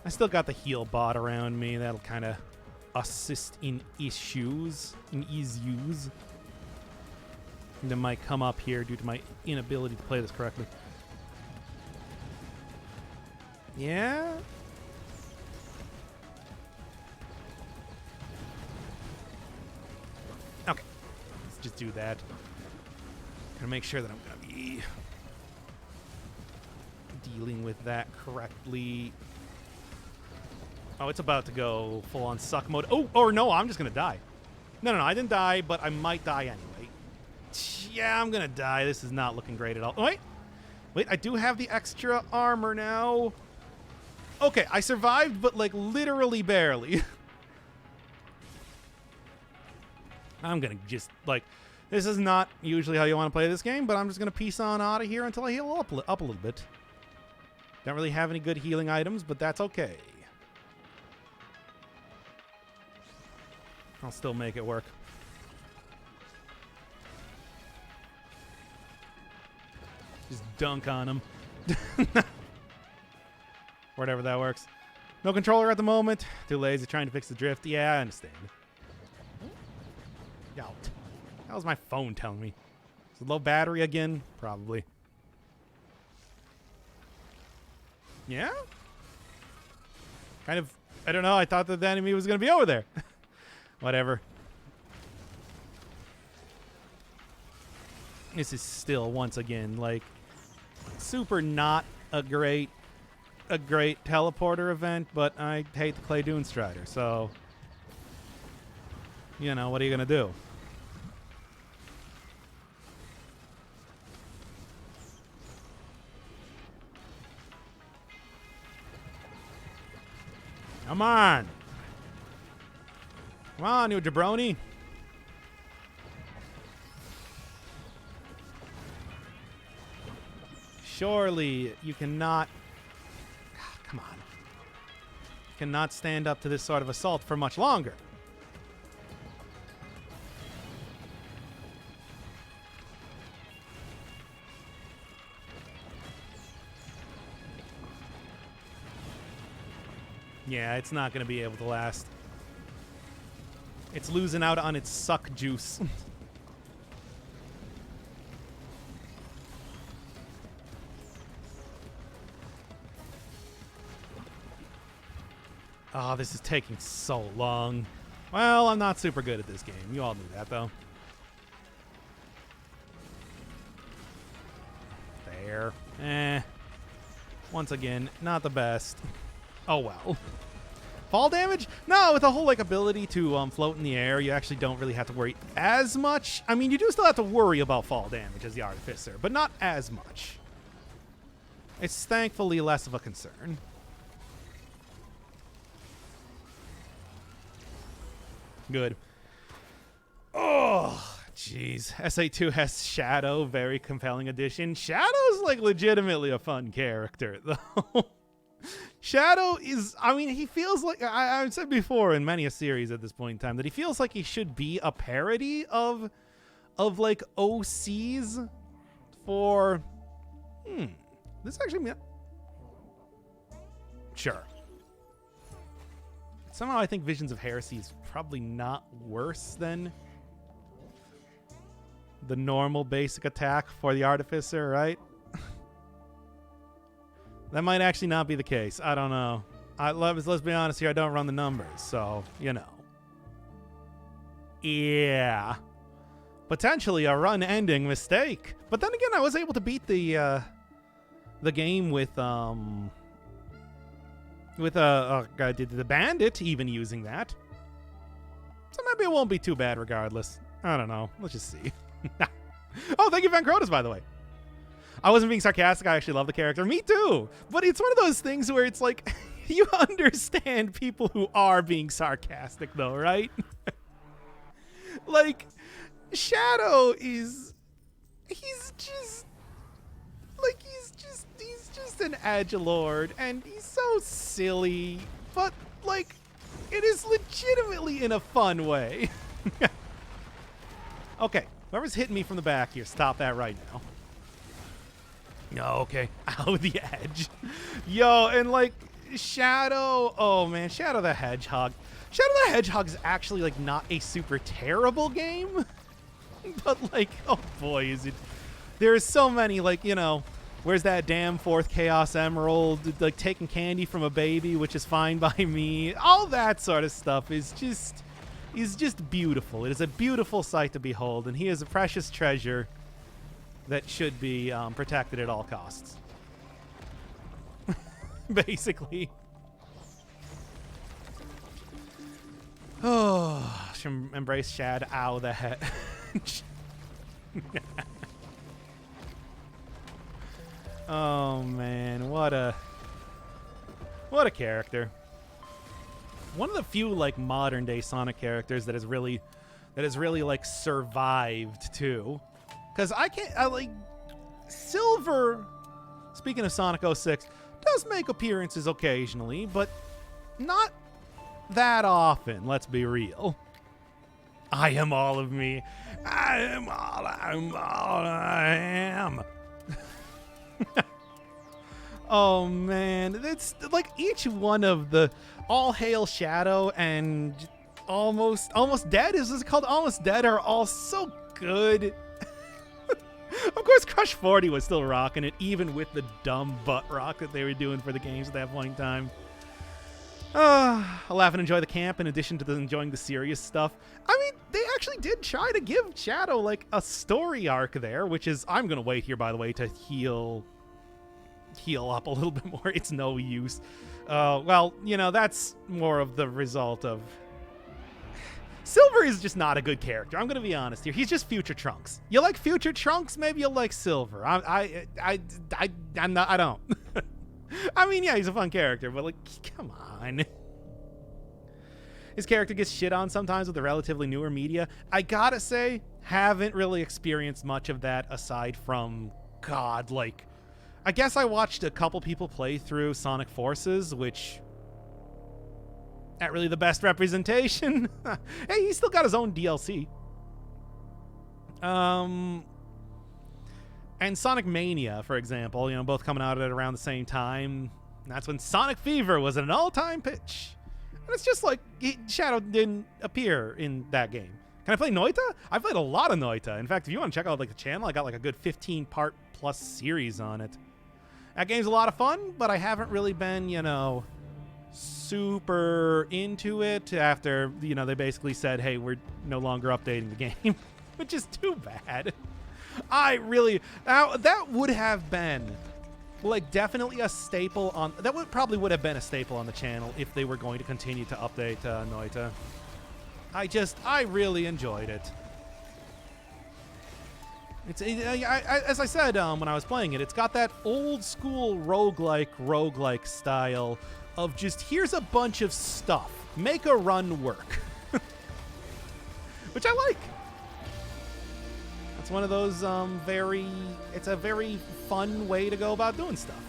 I still got the heal bot around me. That'll kind of assist in issues. That might come up here due to my inability to play this correctly. Yeah? Okay. Let's just do that. Gonna make sure that I'm gonna be dealing with that correctly. Oh, it's about to go full-on suck mode. Oh, or no, I'm just gonna die. No, I didn't die, but I might die anyway. Yeah, I'm gonna die. This is not looking great at all. Oh, wait, I do have the extra armor now. Okay, I survived, but like literally barely. I'm gonna just like, this is not usually how you want to play this game, but I'm just gonna peace on out of here until I heal up a little bit. Don't really have any good healing items, but that's okay. I'll still make it work. Just dunk on him. Whatever that works. No controller at the moment. Too lazy trying to fix the drift. Yeah, I understand. Yo, that was my phone telling me. Is it low battery again? Probably. Yeah? Kind of, I don't know. I thought that the enemy was going to be over there. Whatever. This is still, once again, like, super not a great teleporter event, but I hate to play Dune Strider, so, you know, what are you going to do? Come on. Come on, you jabroni. Surely you cannot... Come on. Cannot stand up to this sort of assault for much longer. Yeah, it's not going to be able to last. It's losing out on its suck juice. Oh, this is taking so long. Well, I'm not super good at this game. You all knew that, though. There. Once again, not the best. Oh, well. Fall damage? No, with the whole, like, ability to float in the air, you actually don't really have to worry as much. I mean, you do still have to worry about fall damage as the Artificer, but not as much. It's thankfully less of a concern. Good. Oh, jeez. SA2 has Shadow, very compelling addition. Shadow's, like, legitimately a fun character, though. Shadow is, I mean, he feels like, I've said before in many a series at this point in time, that he feels like he should be a parody of like, OCs for, this actually, sure. Somehow I think Visions of Heresy is probably not worse than the normal basic attack for the Artificer, right? That might actually not be the case. I don't know. Let's be honest here, I don't run the numbers, so, you know. Yeah. Potentially a run-ending mistake. But then again, I was able to beat the game with the bandit even using that. So maybe it won't be too bad regardless. I don't know. Let's just see. Oh, thank you, Van Crotus, by the way. I wasn't being sarcastic. I actually love the character. Me too. But it's one of those things where it's like, you understand people who are being sarcastic, though, right? Like, Shadow is... He's just an edgelord, and he's so silly. But, like, it is legitimately in a fun way. Okay, whoever's hitting me from the back here, stop that right now. Oh, okay. Ow, the edge. Yo, and like, Shadow. Oh man, Shadow the Hedgehog. Shadow the Hedgehog is actually like not a super terrible game, but like, oh boy, is it. There's so many, like, you know, where's that damn fourth Chaos Emerald, like taking candy from a baby, which is fine by me. All that sort of stuff is just beautiful. It is a beautiful sight to behold, and he is a precious treasure that should be protected at all costs. Basically. Oh, should embrace Shad. Ow, the head. Oh man, what a character. One of the few like modern day Sonic characters that has really like survived too. Cuz I like Silver, speaking of Sonic 06, does make appearances occasionally, but not that often, let's be real. I am all of me. I am all I am. Oh man, it's like each one of the All Hail Shadow and Almost Dead, is it called Almost Dead, are all so good. Of course, Crush 40 was still rocking it, even with the dumb butt rock that they were doing for the games at that point in time. I laugh and enjoy the camp in addition to enjoying the serious stuff. I mean, they actually did try to give Shadow like a story arc there, which is, I'm gonna wait here, by the way, to heal up a little bit more. It's no use. Well, you know, that's more of the result of Silver is just not a good character. I'm gonna be honest here. He's just Future Trunks. You like Future Trunks? Maybe you'll like Silver. I don't. I mean, yeah, he's a fun character, but like, come on. His character gets shit on sometimes with the relatively newer media. I gotta say, haven't really experienced much of that aside from, God, like, I guess I watched a couple people play through Sonic Forces, which, not really the best representation. Hey, he's still got his own DLC. And Sonic Mania, for example, you know, both coming out at around the same time. And that's when Sonic Fever was at an all-time pitch. And it's just like, Shadow didn't appear in that game. Can I play Noita? I played a lot of Noita. In fact, if you want to check out like the channel, I got like a good 15-part plus series on it. That game's a lot of fun, but I haven't really been, you know, super into it after, you know, they basically said, hey, we're no longer updating the game, which is too bad. I really, that would have been like definitely a staple on, that probably would have been a staple on the channel if they were going to continue to update Noita. I really enjoyed it. As I said when I was playing it, it's got that old school roguelike style of just, here's a bunch of stuff, make a run work. Which I like. It's one of those it's a very fun way to go about doing stuff.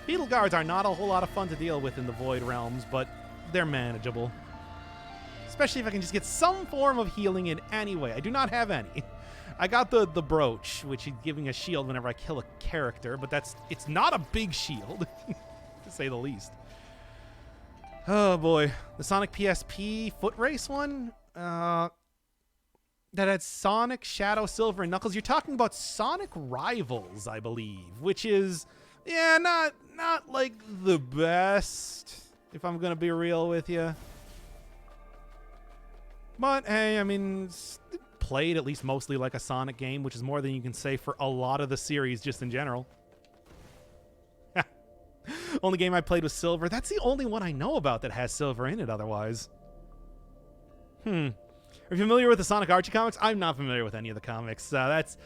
Beetle guards are not a whole lot of fun to deal with in the Void Realms, but they're manageable. Especially if I can just get some form of healing in any way. I do not have any. I got the brooch, which is giving a shield whenever I kill a character, but it's not a big shield, to say the least. Oh boy. The Sonic PSP foot race one? That had Sonic, Shadow, Silver, and Knuckles. You're talking about Sonic Rivals, I believe, which is, yeah, not like the best, if I'm gonna be real with you. But hey, I mean, it's played at least mostly like a Sonic game, which is more than you can say for a lot of the series just in general. Only game I played was Silver. That's the only one I know about that has Silver in it otherwise. Are you familiar with the Sonic Archie comics? I'm not familiar with any of the comics. That's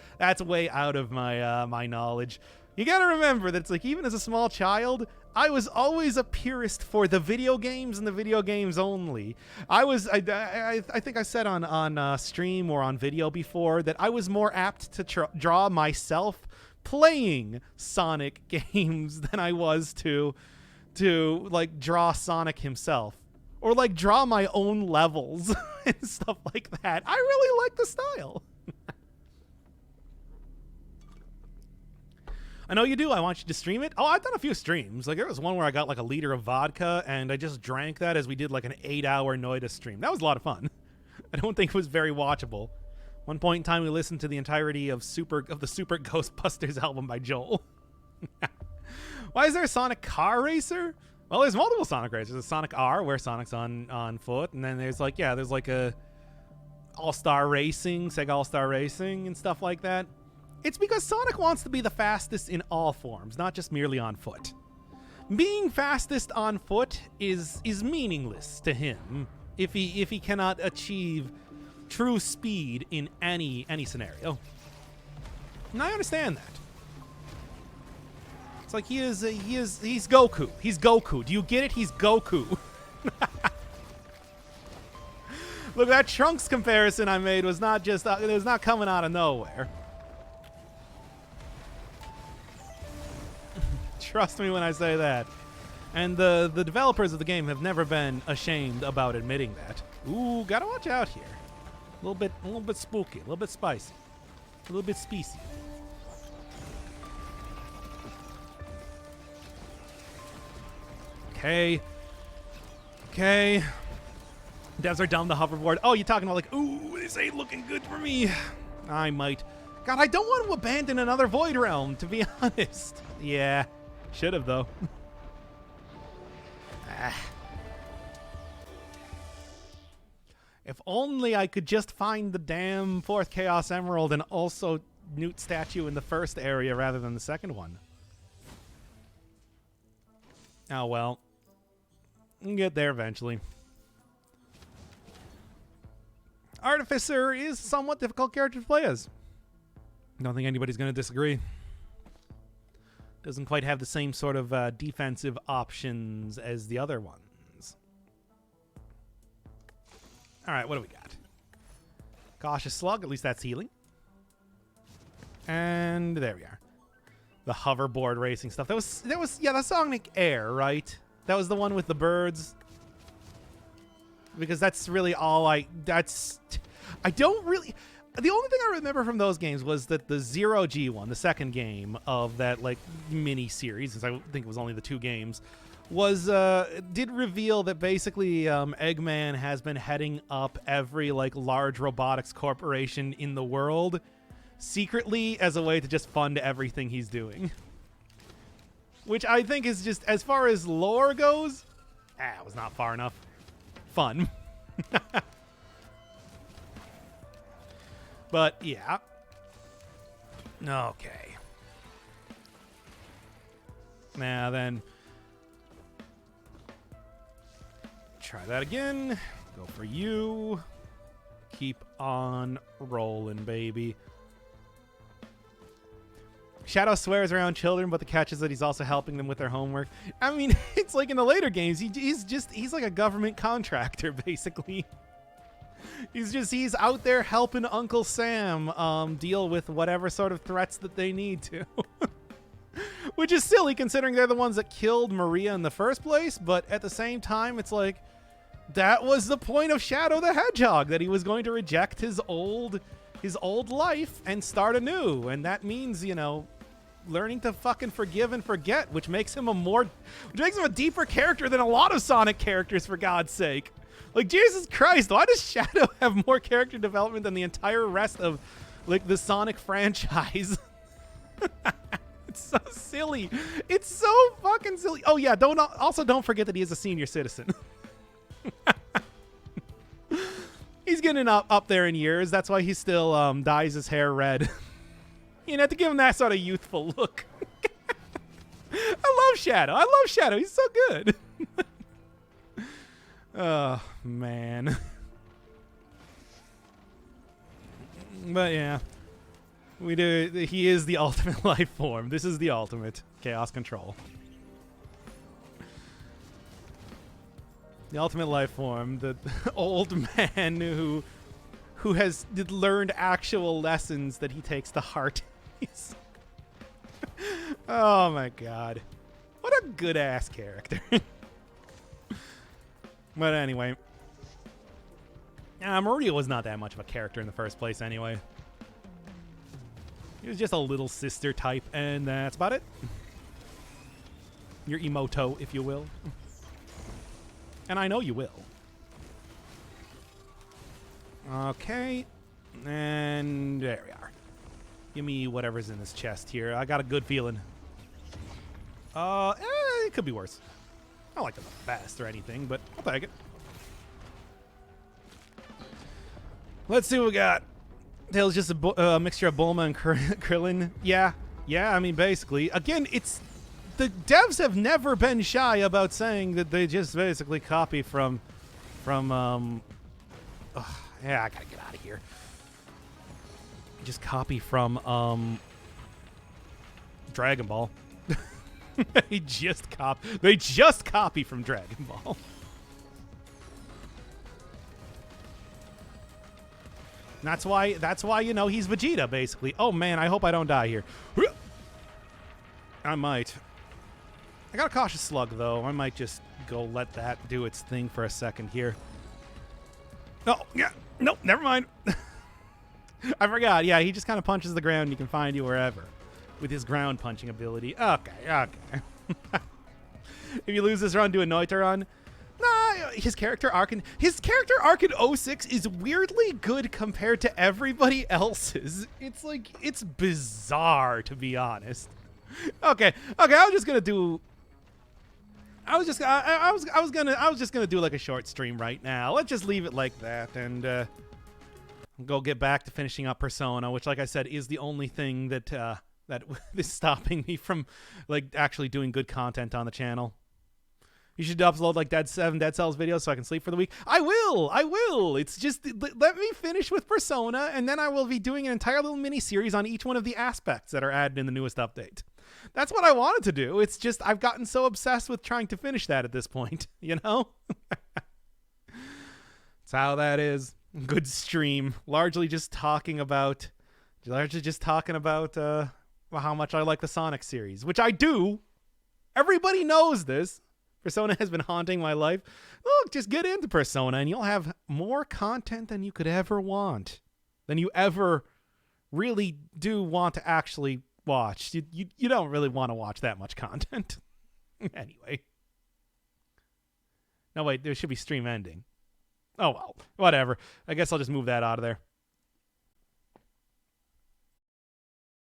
way out of my my knowledge. You gotta remember that it's like, even as a small child, I was always a purist for the video games and the video games only. I think I said on stream or on video before that I was more apt to draw myself playing Sonic games than I was to like draw Sonic himself. Or like draw my own levels and stuff like that. I really like the style. I know you do. I want you to stream it. Oh, I've done a few streams. Like, there was one where I got like a liter of vodka and I just drank that as we did like an 8-hour Noida stream. That was a lot of fun. I don't think it was very watchable. One point in time, we listened to the entirety of the Super Ghostbusters album by Joel. Why is there a Sonic car racer? Well, there's multiple Sonic racers. There's Sonic R, where Sonic's on foot, and then there's like, there's like a All-Star Racing, Sega All-Star Racing, and stuff like that. It's because Sonic wants to be the fastest in all forms, not just merely on foot. Being fastest on foot is meaningless to him if he cannot achieve true speed in any scenario. And I understand that. It's like he's Goku. He's Goku. Do you get it? He's Goku. Look, that Trunks comparison I made was not just it was not coming out of nowhere. Trust me when I say that. And the developers of the game have never been ashamed about admitting that. Ooh, gotta watch out here. A little bit spooky, a little bit spicy, a little bit spicy. Okay. Devs are down the hoverboard. Oh, you're talking about like, ooh, this ain't looking good for me. I might. God, I don't want to abandon another Void Realm, to be honest. Yeah, should have though. If only I could just find the damn 4th Chaos Emerald and also Newt statue in the first area rather than the second one. Oh well. We can get there eventually. Artificer is a somewhat difficult character to play as. Don't think anybody's going to disagree. Doesn't quite have the same sort of defensive options as the other ones. Alright, what do we got? Cautious Slug, at least that's healing. And there we are. The hoverboard racing stuff. That was the Sonic Air, right? That was the one with the birds. Because that's really all I don't really. The only thing I remember from those games was that the Zero G one, the second game of that like mini series, since I think it was only the 2 games, was did reveal that basically Eggman has been heading up every like large robotics corporation in the world secretly as a way to just fund everything he's doing. Which I think is just, as far as lore goes, it was not far enough. Fun. But, yeah. Okay. Now then. Try that again. Go for you. Keep on rolling, baby. Shadow swears around children, but the catch is that he's also helping them with their homework. I mean, it's like in the later games, he's like a government contractor, basically. He's out there helping Uncle Sam deal with whatever sort of threats that they need to. Which is silly considering they're the ones that killed Maria in the first place, but at the same time, it's like, that was the point of Shadow the Hedgehog, that he was going to reject his old life and start anew, and that means, you know, learning to fucking forgive and forget, which makes him a deeper character than a lot of Sonic characters, for God's sake. Like, Jesus Christ, why does Shadow have more character development than the entire rest of, like, the Sonic franchise? It's so silly. It's so fucking silly. Oh yeah, don't forget that he is a senior citizen. He's getting up there in years. That's why he still dyes his hair red. You have to give him that sort of youthful look. I love Shadow. He's so good. Oh, man. But yeah. He is the ultimate life form. This is the ultimate chaos control. The ultimate life form, the old man who has learned actual lessons that he takes to heart. Oh my God. What a good ass character. But anyway. Maria was not that much of a character in the first place anyway. He was just a little sister type, and that's about it. Your emoto, if you will. And I know you will. Okay. And there we are. Give me whatever's in this chest here. I got a good feeling. It could be worse. I don't like the best or anything, but I'll take it. Let's see what we got. Tail's just a mixture of Bulma and Krillin. Yeah, I mean, basically. Again, it's... The devs have never been shy about saying that they just basically copy from yeah, I gotta get out of here. Just copy from, Dragon Ball. They just copy from Dragon Ball. That's why, you know, he's Vegeta, basically. Oh, man, I hope I don't die here. I might. I got a cautious slug, though. I might just go let that do its thing for a second here. Oh, yeah. Nope, never mind. I forgot. Yeah, he just kind of punches the ground and he can find you wherever with his ground punching ability. Okay. If you lose this run, do a Noita run. Nah, his character arc in 06 is weirdly good compared to everybody else's. It's like, it's bizarre, to be honest. Okay, I was just gonna do... I was just gonna do like a short stream right now. Let's just leave it like that and go get back to finishing up Persona, which, like I said, is the only thing that that is stopping me from like actually doing good content on the channel. You should upload like Dead Cells videos so I can sleep for the week. I will. It's just let me finish with Persona, and then I will be doing an entire little mini series on each one of the aspects that are added in the newest update. That's what I wanted to do. It's just I've gotten so obsessed with trying to finish that at this point, you know? That's how that is. Good stream. Largely just talking about how much I like the Sonic series, which I do. Everybody knows this. Persona has been haunting my life. Look, just get into Persona and you'll have more content than you could ever want. Than you ever really do want to actually watch. You don't really want to watch that much content. Anyway. No, wait, there should be stream ending. Oh, well, whatever. I guess I'll just move that out of there.